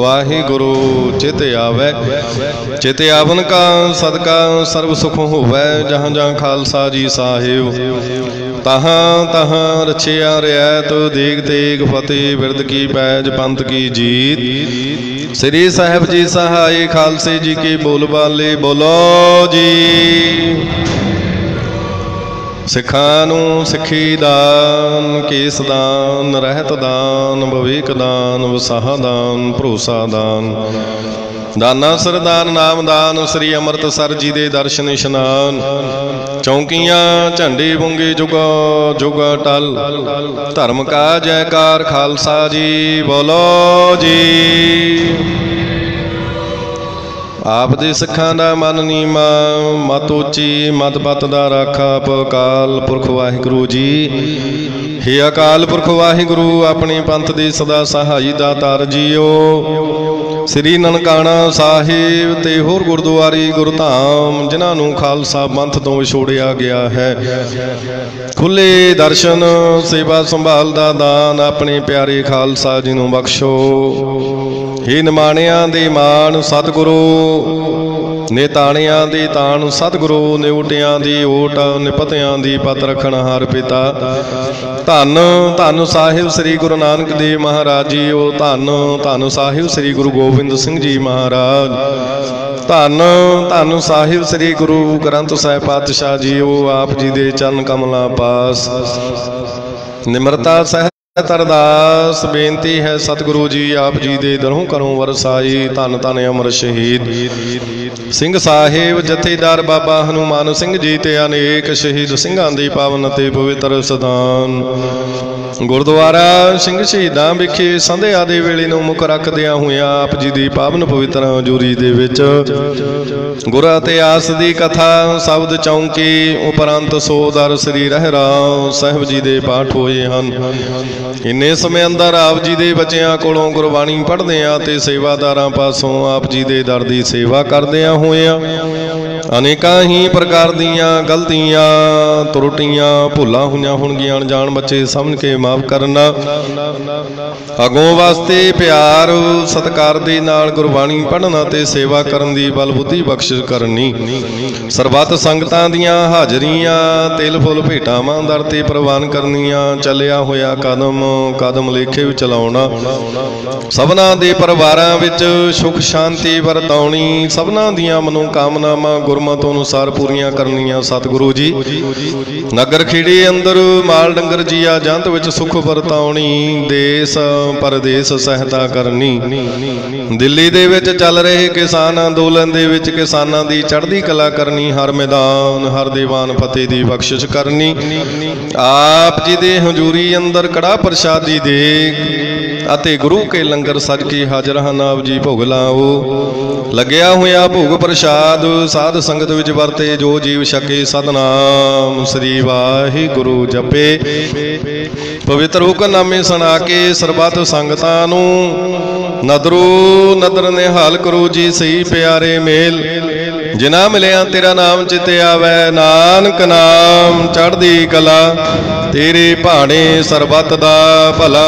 वाहिगुरु चित आवे चित आवन का सदका सर्व सुख होवै जहाँ जहाँ खालसा जी साहिब तहाँ तहाँ रछिया रियायत देग तेग फतेह बिरद की पैज पंथ की जीत श्री साहिब जी सहाय खालसे जी के बोल बाले बोलो जी सिखां नूं सिखी दान केस दान रहत दान भविक दान वसाह दान भरोसा दान दाना सरदान नाम दान श्री अमृतसर जी दे दर्शन इशनान चौंकियां झंडे बुंगे जुगा जुगा टल धर्म का जयकार खालसा जी बोलो जी आप दे सिखां दा मन नीमा मत उची मत पत दा राखा अकाल पुरख वाहिगुरु जी हे अकाल पुरख वाहिगुरु अपने पंथ दे सदा सहाई दातार जीओ श्री ननकाना साहिब ते होर गुरुद्वारे गुरधाम जिन्हां नूं खालसा पंथ तो विछोड़िया गया है खुले दर्शन सेवा संभाल दा दान अपने प्यारे खालसा जी नूं बख्शो हे निमाणियां दे मान सतगुरु नेताणियां दी ताण सतगुरु निउटियां दी ओट निपतियां दी पत रखण हर पिता धन धन साहिब श्री गुरु नानक देव महाराज जी ओ धन धन साहिब श्री गुरु गोबिंद सिंह जी महाराज धन धन साहिब श्री गुरु ग्रंथ साहिब पातशाह जी ओ आप जी दे चरण कमलां पास निमरता सह अरदास बेनती है सतगुरु जी आप जी दे दरों करों वरसाई धन धन अमर शहीद सिंह साहिब जथेदार बाबा हनुमान सिंह जी ते अनेक शहीद सिंघां दी पावन ते पवित्र सदान गुरुद्वारा सिंह शहीदां विखे संध्या दे वेले नूं मुख रखदियां होइयां आप जी दी पावन पवित्र हजूरी दे विच गुर इतिहास दी कथा शब्द चौंकी उपरंत सोदर श्री रहराम साहिब जी दे पाठ होए हन इन्ने समय अंदर आप जी दे बच्चियां कोलों गुरबाणी पढ़दियां ते सेवादारां पासों आप जी दे दर दी सेवा करदियां होइयां अनेकां ही प्रकार दीयां गलतियां त्रुटियां भुलां होईयां होणगीयां अनजाण बच्चे समझ के माफ करना अगों वास्ते प्यार सत्कार दे नाल गुरबाणी पढ़ना ते सेवा करन दी बल बुद्धि बख्शिश करनी सरबत संगतां दीयां हाजरियां तिल फुल भेटावां दर ते प्रवान करनियां चलिया होया कदम कदम लेखे भी चलाउणा सबना दे परिवारां विच सुख शांति वरताउणी सबना दियां मनोकामनावां गुरमत अनुसार पूरीआं करनियां सतगुरु जी नगर खेड़े अंदर माल डंगर जीआ जंत विच सुख वरताउणी देश परदेश सहायता करनी दिल्ली दे विच चल रहे किसान अंदोलन दे विच किसानां दी चढ़दी कला करनी हर मैदान हर दीवान फतेह दी बख्शिश करनी आप जी दे हजूरी अंदर कड़ा प्रसादी देग अते गुरु के लंगर सज के हाजर हन आप जी भोग लाओ लग्या होया भोग प्रसाद साध संगत विच वरते जो जीव छके सतनाम श्री वाहिगुरु जपे पवित्र हुक्मनामे सुना के सरबत संगतां नूं नदरो नदर निहाल करो जी सही प्यारे मेल जिना मिलिया तेरा नाम चित आवे नानक नाम चढ़दी कला तेरे भाणे सरबत दा भला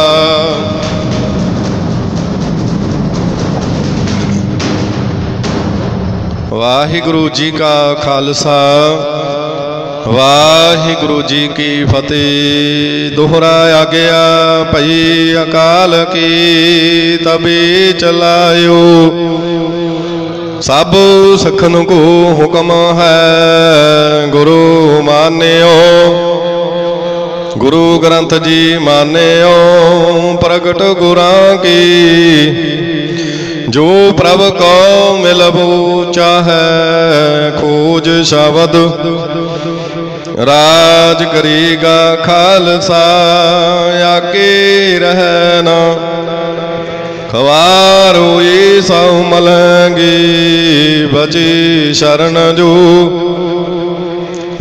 वाहिगुरु जी का खालसा वाहिगुरु जी की फतेह। दोहराया गया भई अकाल की तभी चलायो सब सखन को हुक्म है गुरु मान्यो गुरु ग्रंथ जी मान्यो प्रगट गुरां की जो प्रभ को मिलबो चाहे खोज शब्द राज करेगा खालसा आके रहना खवारो ये सौ मलेंगे बचे शरण जो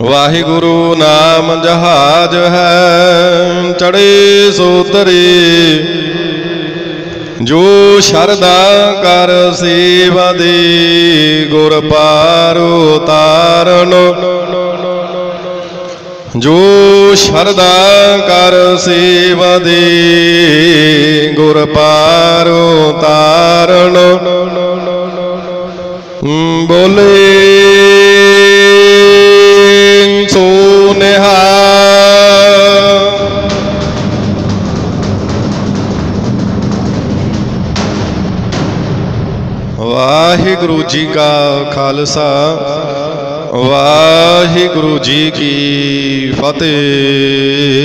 वाहिगुरु नाम जहाज है चढ़े सोतरे जो शरदा कर सेवा दे गुर पारो तारण जो शरदा कर सेवा दे गुर पारो तारण बोले सो निहाल। वाहिगुरु जी का खालसा वाहिगुरु जी की फतेह।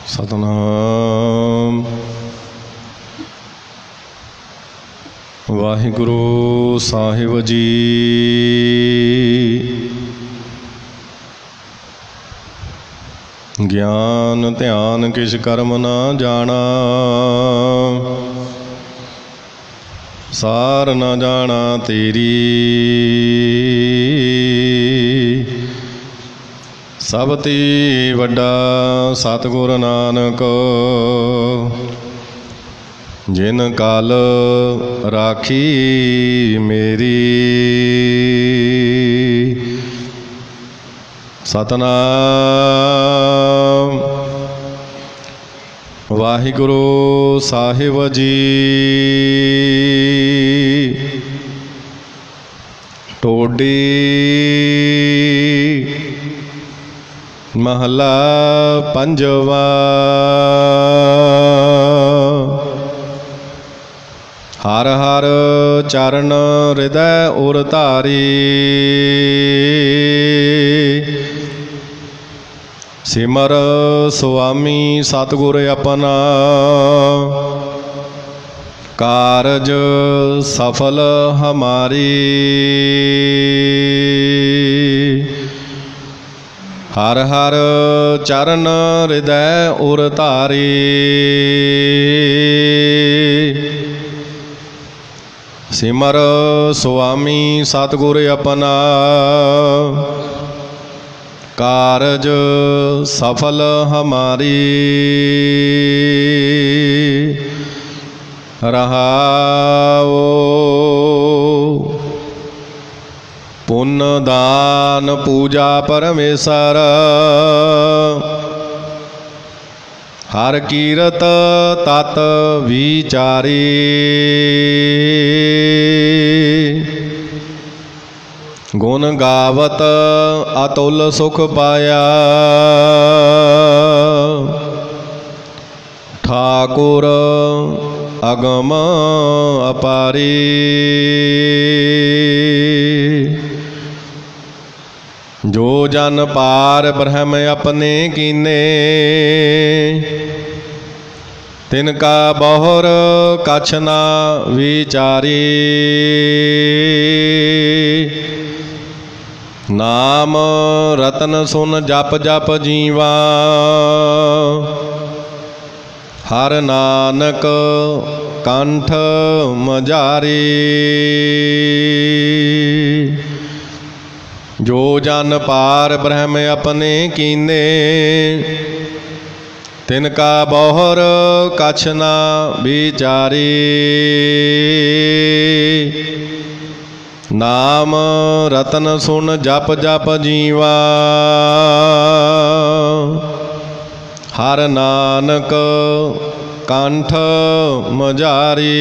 सतनाम वाहिगुरु साहिब जी। ज्ञान ध्यान किस कर्म ना जाना सार न जाना तेरी सबती वड्डा सतगुर नानक जिन काल राखी मेरी। सतनाम वाहिगुरु साहिब जी। टोडी महला पंजवा। हर हर चरण हृदय उर धारी सिमर स्वामी सतगुर अपना कारज सफल हमारी। हर हर चरण हृदय उर धारी सिमर स्वामी सतगुर अपना कारज सफल हमारी। रहाओ पुण्य दान पूजा परमेश्वर हर कीरत तत विचारी। गुण गावत अतुल सुख पाया ठाकुर अगम अपारी। जो जन पार ब्रह्म अपने कीने तिनका बहुर कछ ना विचारी। नाम रतन सुन जप जप जीवा हर नानक कंठ मजारी। जो जन पार ब्रह्म अपने कीने तिनका बहुर कछ ना विचारी। नाम रतन सुन जप जप जीवा हर नानक कंठ मजारी।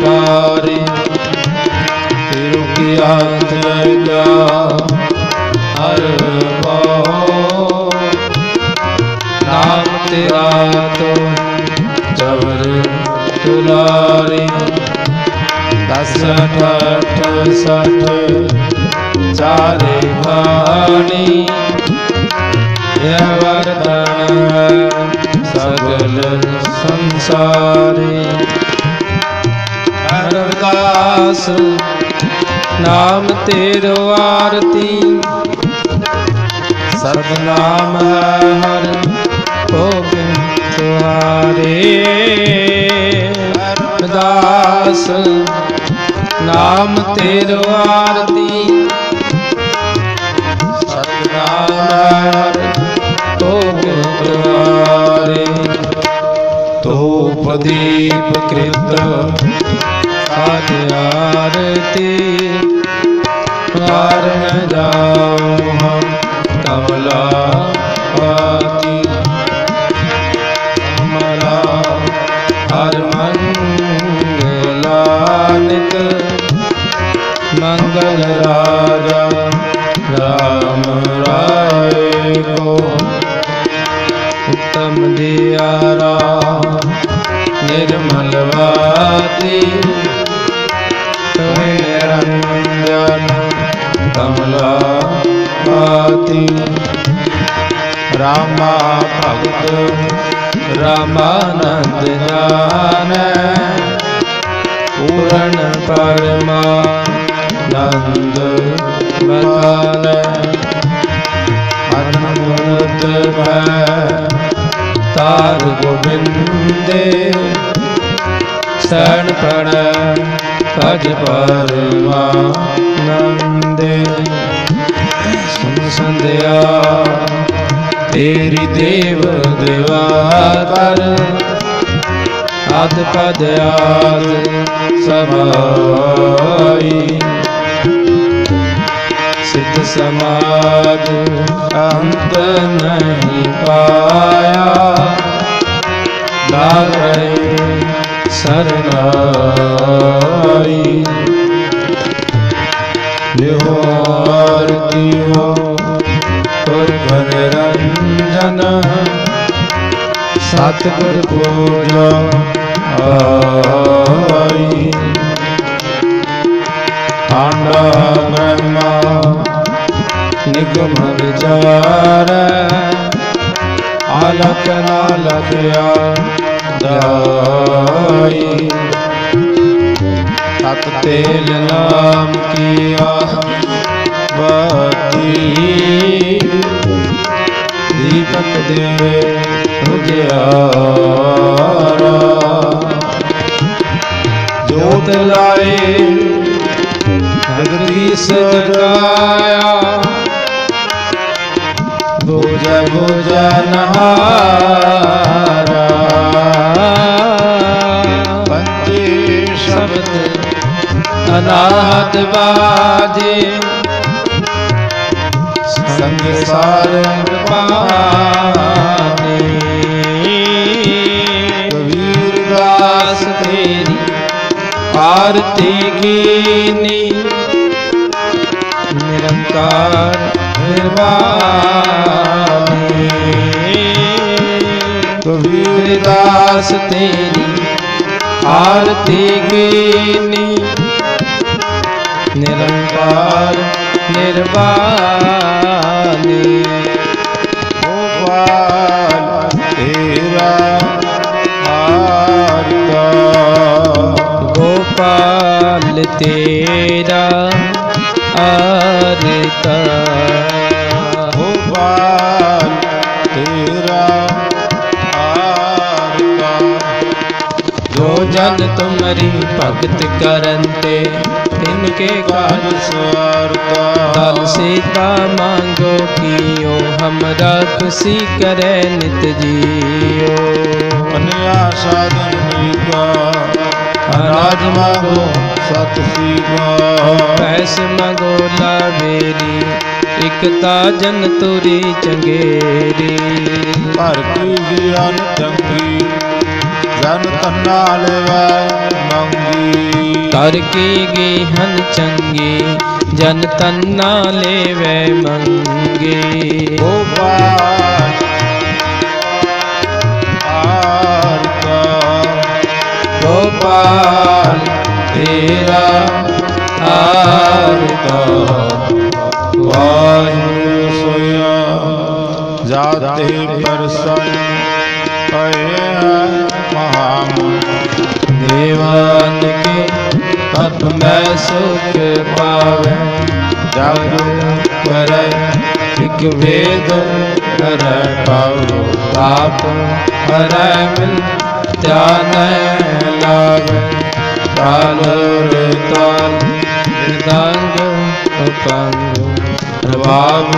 पारे तेरू की आत लगा हर पाओ नाम तेरा तो जबर दुलारी 10 8 60 चारे खानी यह वरदान है सगल संसारी अरदास नाम तेरो आरती सतनाम है हर भोग तुम्हारे अरदास नाम तेरो आरती सतनाम है भोग तुम्हारे तो प्रदीप कृत साध आरती कारण जाओ हम कमला पाती कमला हर मंगलानित मंगल राजा राम राय को उत्तम दियारा निर्मलवाती तुम्हें निरंजन कमला पाती रामा भक्त रामानंद जान पूर्ण परमानंद बखान अनमुद तार गोविंदे शरण पड़ भज परमानंदे सुन संध्या तेरी देव देवाकर आद पद आद समाई सिद्ध समाज अंत नहीं पाया लागे सरनाई लिहो आरती हो गुरघर रंजन सतगुर पूजा आई आंडा ब्रह्मा निगम विचार आलक नालक जाई तत तेल नाम किया बाती दीपक दे उजियारा जोत लाए जगदीश जगाया बुझ बुझ नहारा पंचे शब्द अनाहत बाजे संग सारंग पाने कबीर दास तेरी आरती कीनी निरंकार निर्वाणी कबीर दास तेरी आरती कीनी निरंकार निर्वाणी गोपाल तेरा आरता गोपाल तेरा आरता गोपाल तेरा आरता जो जन तुम्हारी भगत करते इनके काज स्वारता दल सीता मांगो कियो हमरा खुशी करे नित जियो अन्या साधन का अनाज मांगो सत सीखो पैसे मांगो लावेरी एकता जन तुरी चंगेरी हर की ज्ञान चंगी जन तन्ना लेवै मंगी कर की गेहन चंगी जन तन्ना लेवे मंगी गोपाल गोपाल तेरा आरता वाहिगुरु सोया जाते प्रसन्न पए महामुनि देवान के तप में सुख पावे जग करे एक वेद करे पावो पाप करे मिल ध्यान लागे ताल रे ताल मृदंग उपंग प्रभाव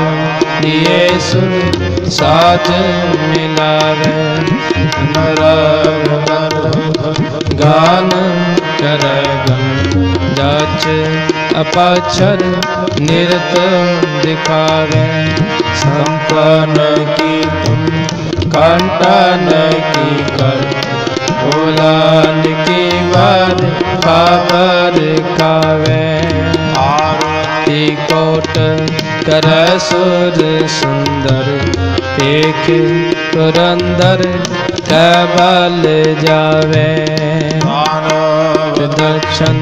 दिए सुर साज मिलावे गान करे गन जाच अपाक्षर निरत दिखावे संपन्न की तुम कंटन की कर बोलान की बात खबर कावे आरती कोट कर सुर सुंदर एक पुरंदर कबल जावे दक्षिण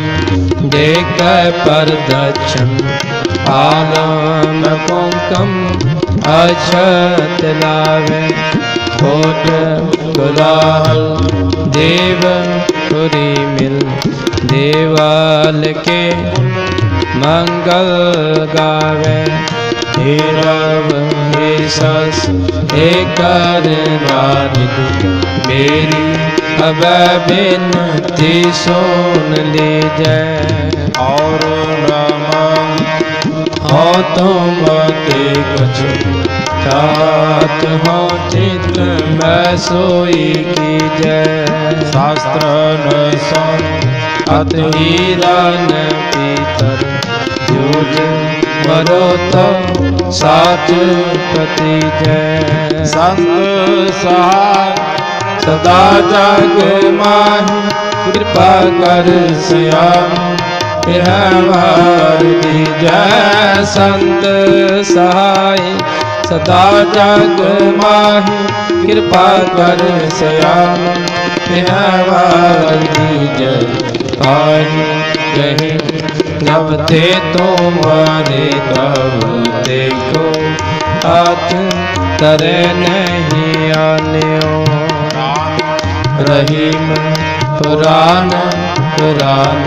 देख पर दक्षिण आलम कुंकम अक्षत लावे कोट गुलाल देव पुरी मिल देवाल के मंगल गावे हे रव हे सस हे करनानिक मेरी अब बिनती सुन लीजै और नमः हो तुम के कुछ चाहत हो चित मैं सोई की जय शास्त्र न सुन अत हीरा न पीतर जोज मरो तो साच पति जय संत सहाय सदा जग माहि कृपा कर श्याम व्यवहार जय संत सहाय सदा जग माहि कृपा कर श्याम व्यवहार जय पाहि कहीं नब ते तुम्हारे तब देखो हाथ तरे नहीं आने रहीम पुराण पुराण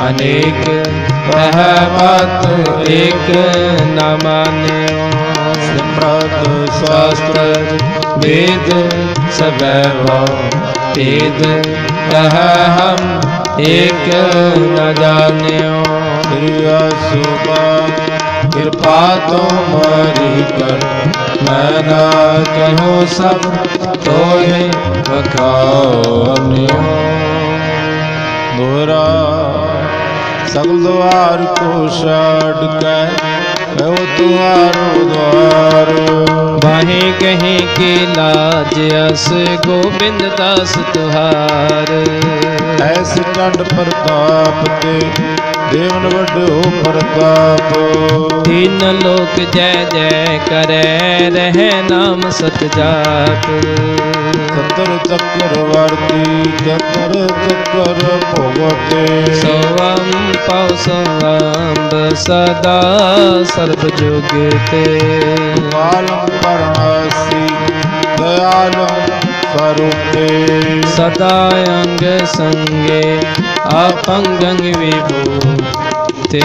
अनेक रहमत एक न माने सिमरत शास्त्र वेद सब वेद कह हम एक न जाने कृपा तुम्हारी कर मैं न कहूँ सब तो ही बखाओ दोहरा सगल द्वार को छाड़ के वो तुम्हारो द्वार बाहे कहीं के लाज अस गोविंद दास तुहार ऐसे चंड प्रताप ते देवन बड़ो प्रताप तीन लोक जय जय करे रहे नाम सत जाप सतर चक्रवर्ती चक्र चक्र भोगते सोवम पौ सोवम्ब सदा सर्व जुगते कालम परणासी दयालम स्वरूपे सदा अंग संगे अपंगंग विभूते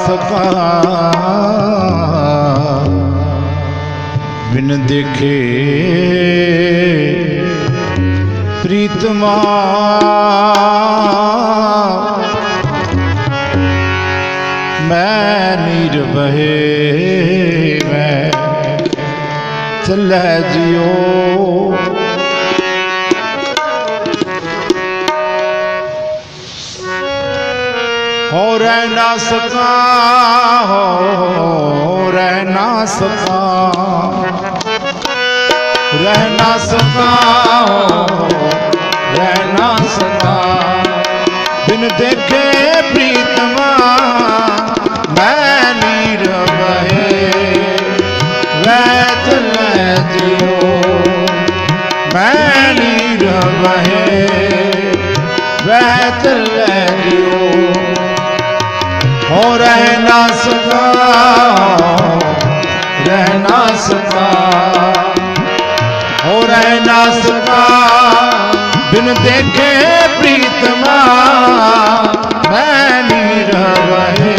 सका बिन देखे प्रीतमा मैं नीर बहे मैं चलै जियो हो रह ना सका हो रह ना सका रह ना सका हो रह ना सका बिन देखे प्रीतमा मैं नीर बहे वह चलै जियो मैं नीर बहे वह चलै जियो हो रह ना सका रह ना सका हो रह ना सका बिन देखे प्रीतमा मैं नीर बहे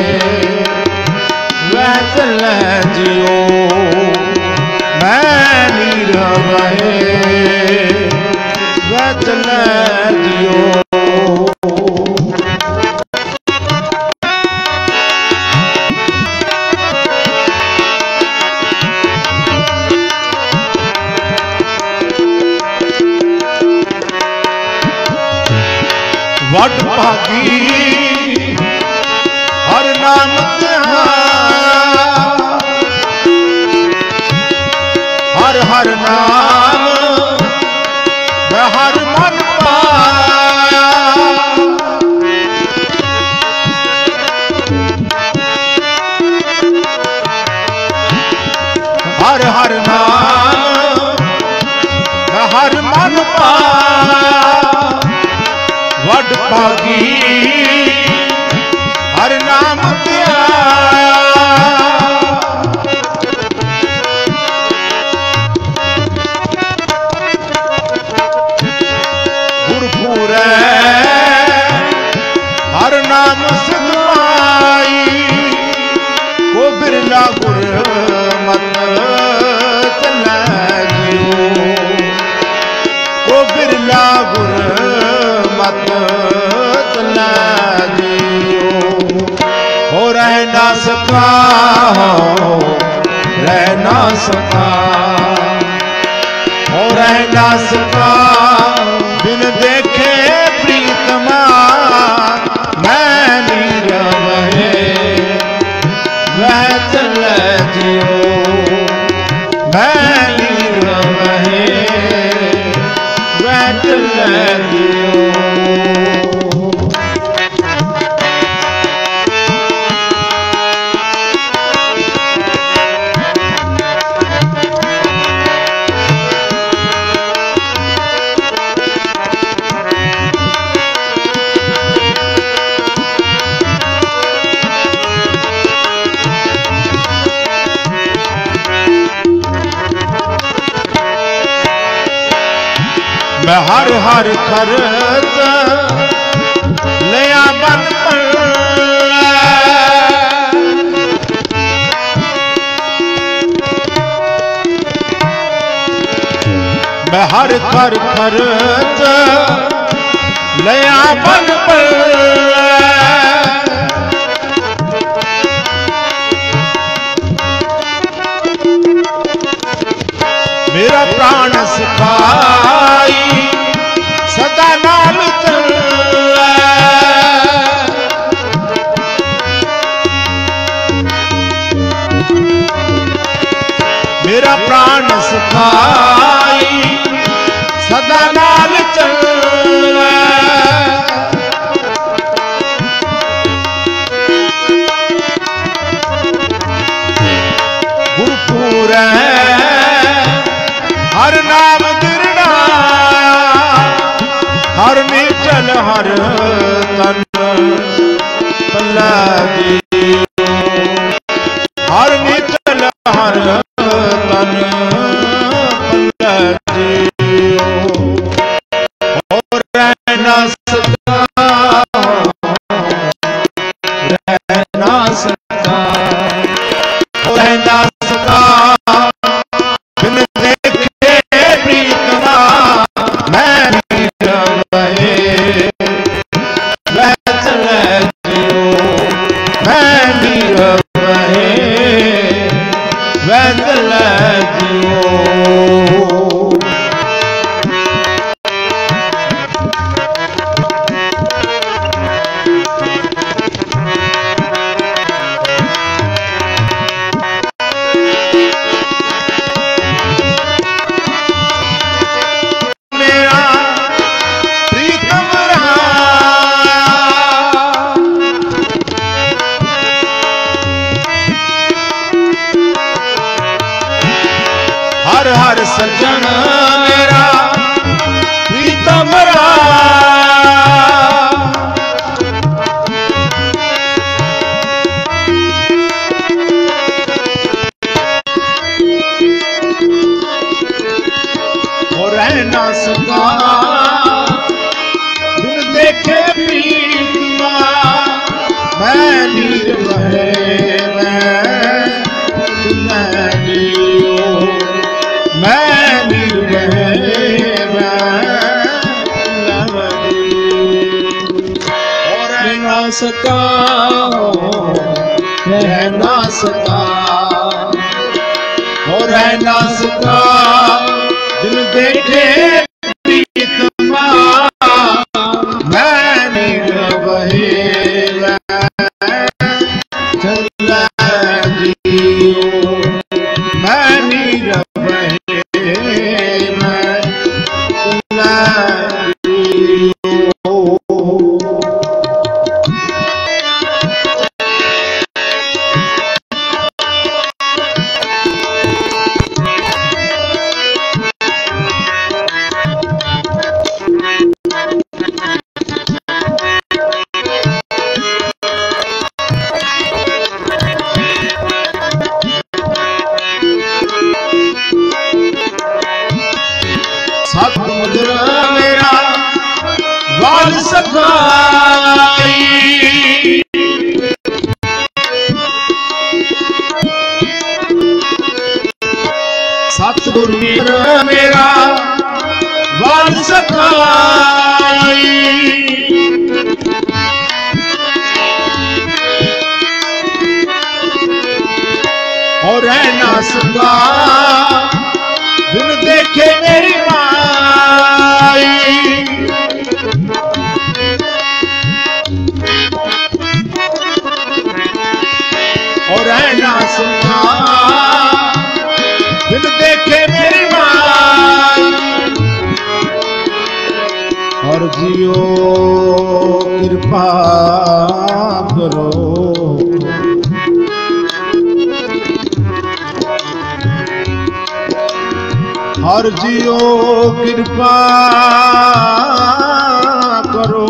वह चलै जियो मैं नीर बहे वह चलै जियो वट भागी हर नाम हर हर नाम मैं हर मन पाया हर हर नाम मैं हर मन पाया वड भागी हर नाम प्याया गुरपुरै हर नाम सिद्धमाई को बिरला गुर मत चलै जियो को बिरला गुर मत चलै जियो हो रह ना सका हो रह ना सका हो रह ना सका बिन देखे प्रीतमा मैं नीर बहे वह चलै जियो मैं नीर बहे वह चलै जियो मैं हर हर खरत लिया बन मैं हर हर खरत लिया बन मेरा प्राण सिखाई सदा नाम चलै मेरा प्राण सिखाई सदा नाम चलै गुरपुरै हर नाम गिरनाया हर नीचल हर तन पल्लै हर नीचल हर तन पल्लै और रहना सका रहना सका सजन मेरा प्रीतम रा और रह ना सका बिन देखे प्रीतमा मैं नीर बहे मैं नीर बहे और रह ना सका रह ना सका और रह ना सका दिल देखे प्रीतमा मैं नीर बहे मैं नीर बहे सतमुद्र मेरा वाल सखाई सतगुरु मेरा वाल सखाई और रह ना सका बिन देखे मेरी माई और रह ना सका बिन देखे मेरी माई और जियो कृपा करो हर जियो कृपा करो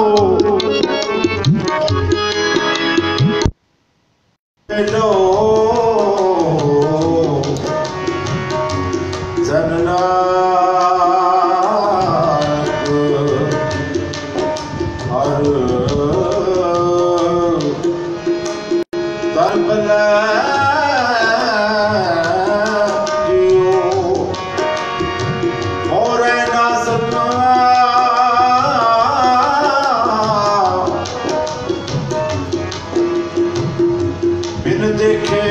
लो जननायक हर तरबला बिन देखे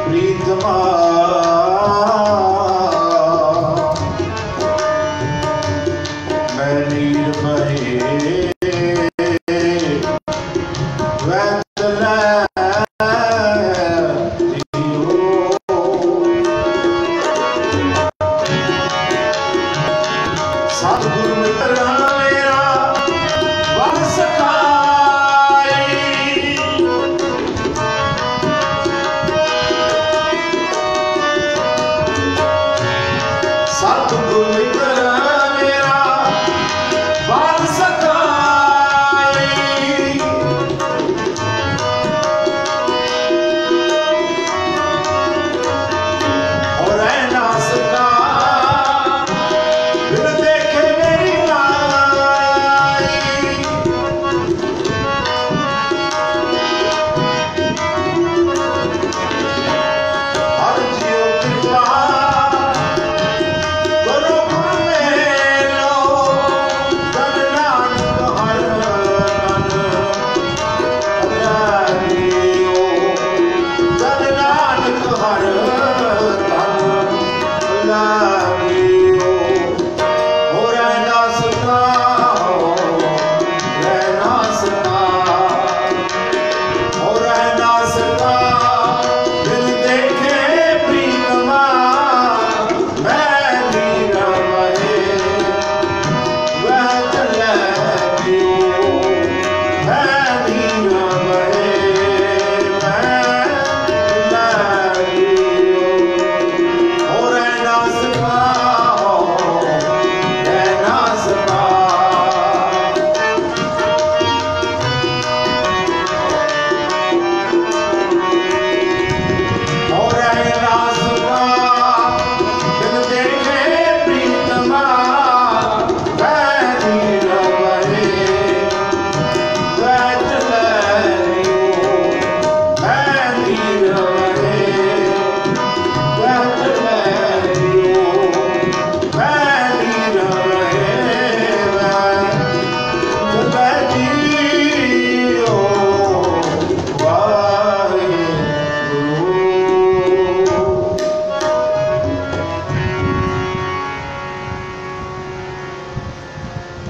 प्रीतमा मैं नीर बहे सतगुरु मेरा वाल सखाई सतगुरु मेरा वाल सखाई और रह ना सका बिन देखे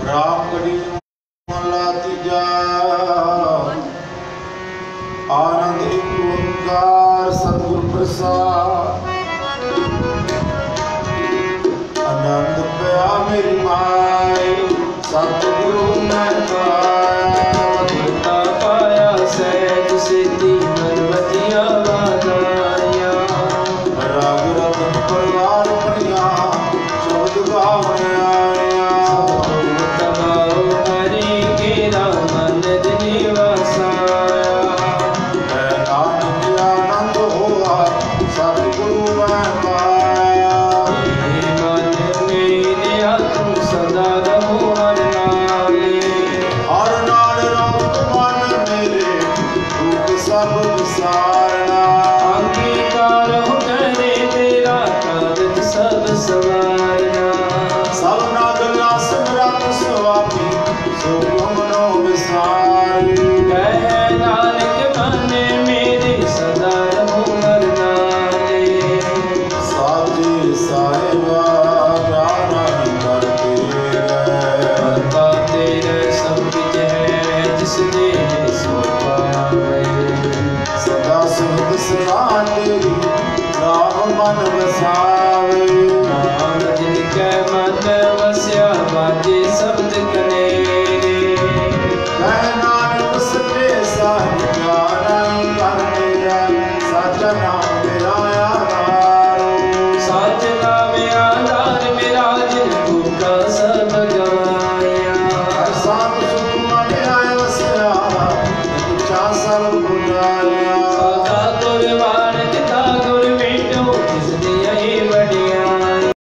राम कड़ी महला तीजा आनंद एक ओंकार सतगुर प्रसाद आनंद पया मेरी माई सतगुरु मैं गुरता पाया सहज सिद्धि मनवतिया वादाया राग रतन परिवार बढ़िया शब्द गावने आया तबाओ हरि केरा मन दिनी वसाया मैं नानक आनंद हुआ सतगुरु मैं पाया हे मन मेरे तुम सदा रहो हर नाले हर नाल रहो मन मेरे दुख सब विसारना अंगीकार हो करे तेरा कागज सब सवारना सब नागला समरत स्वामी सो मनो विसारी कह नानक मन मेरे सदा रहो हर नाले साजे साहिबा प्यारा ही करते गए भरता तेरे सब कुछ है जिस दे सो पावे सदा सुख सदा तेरी राम मन बसावे नाम जिनके मन वस्या बाजे शब्द कनेरे कह नानक सच्चे साहिब प्यारा ही करते गए साचा नाम तेरा आधारो साजना में आधार मेरा जिन भूखा सब गवाया हर साथ सुख मन आए वसया इच्छा सब बुझाए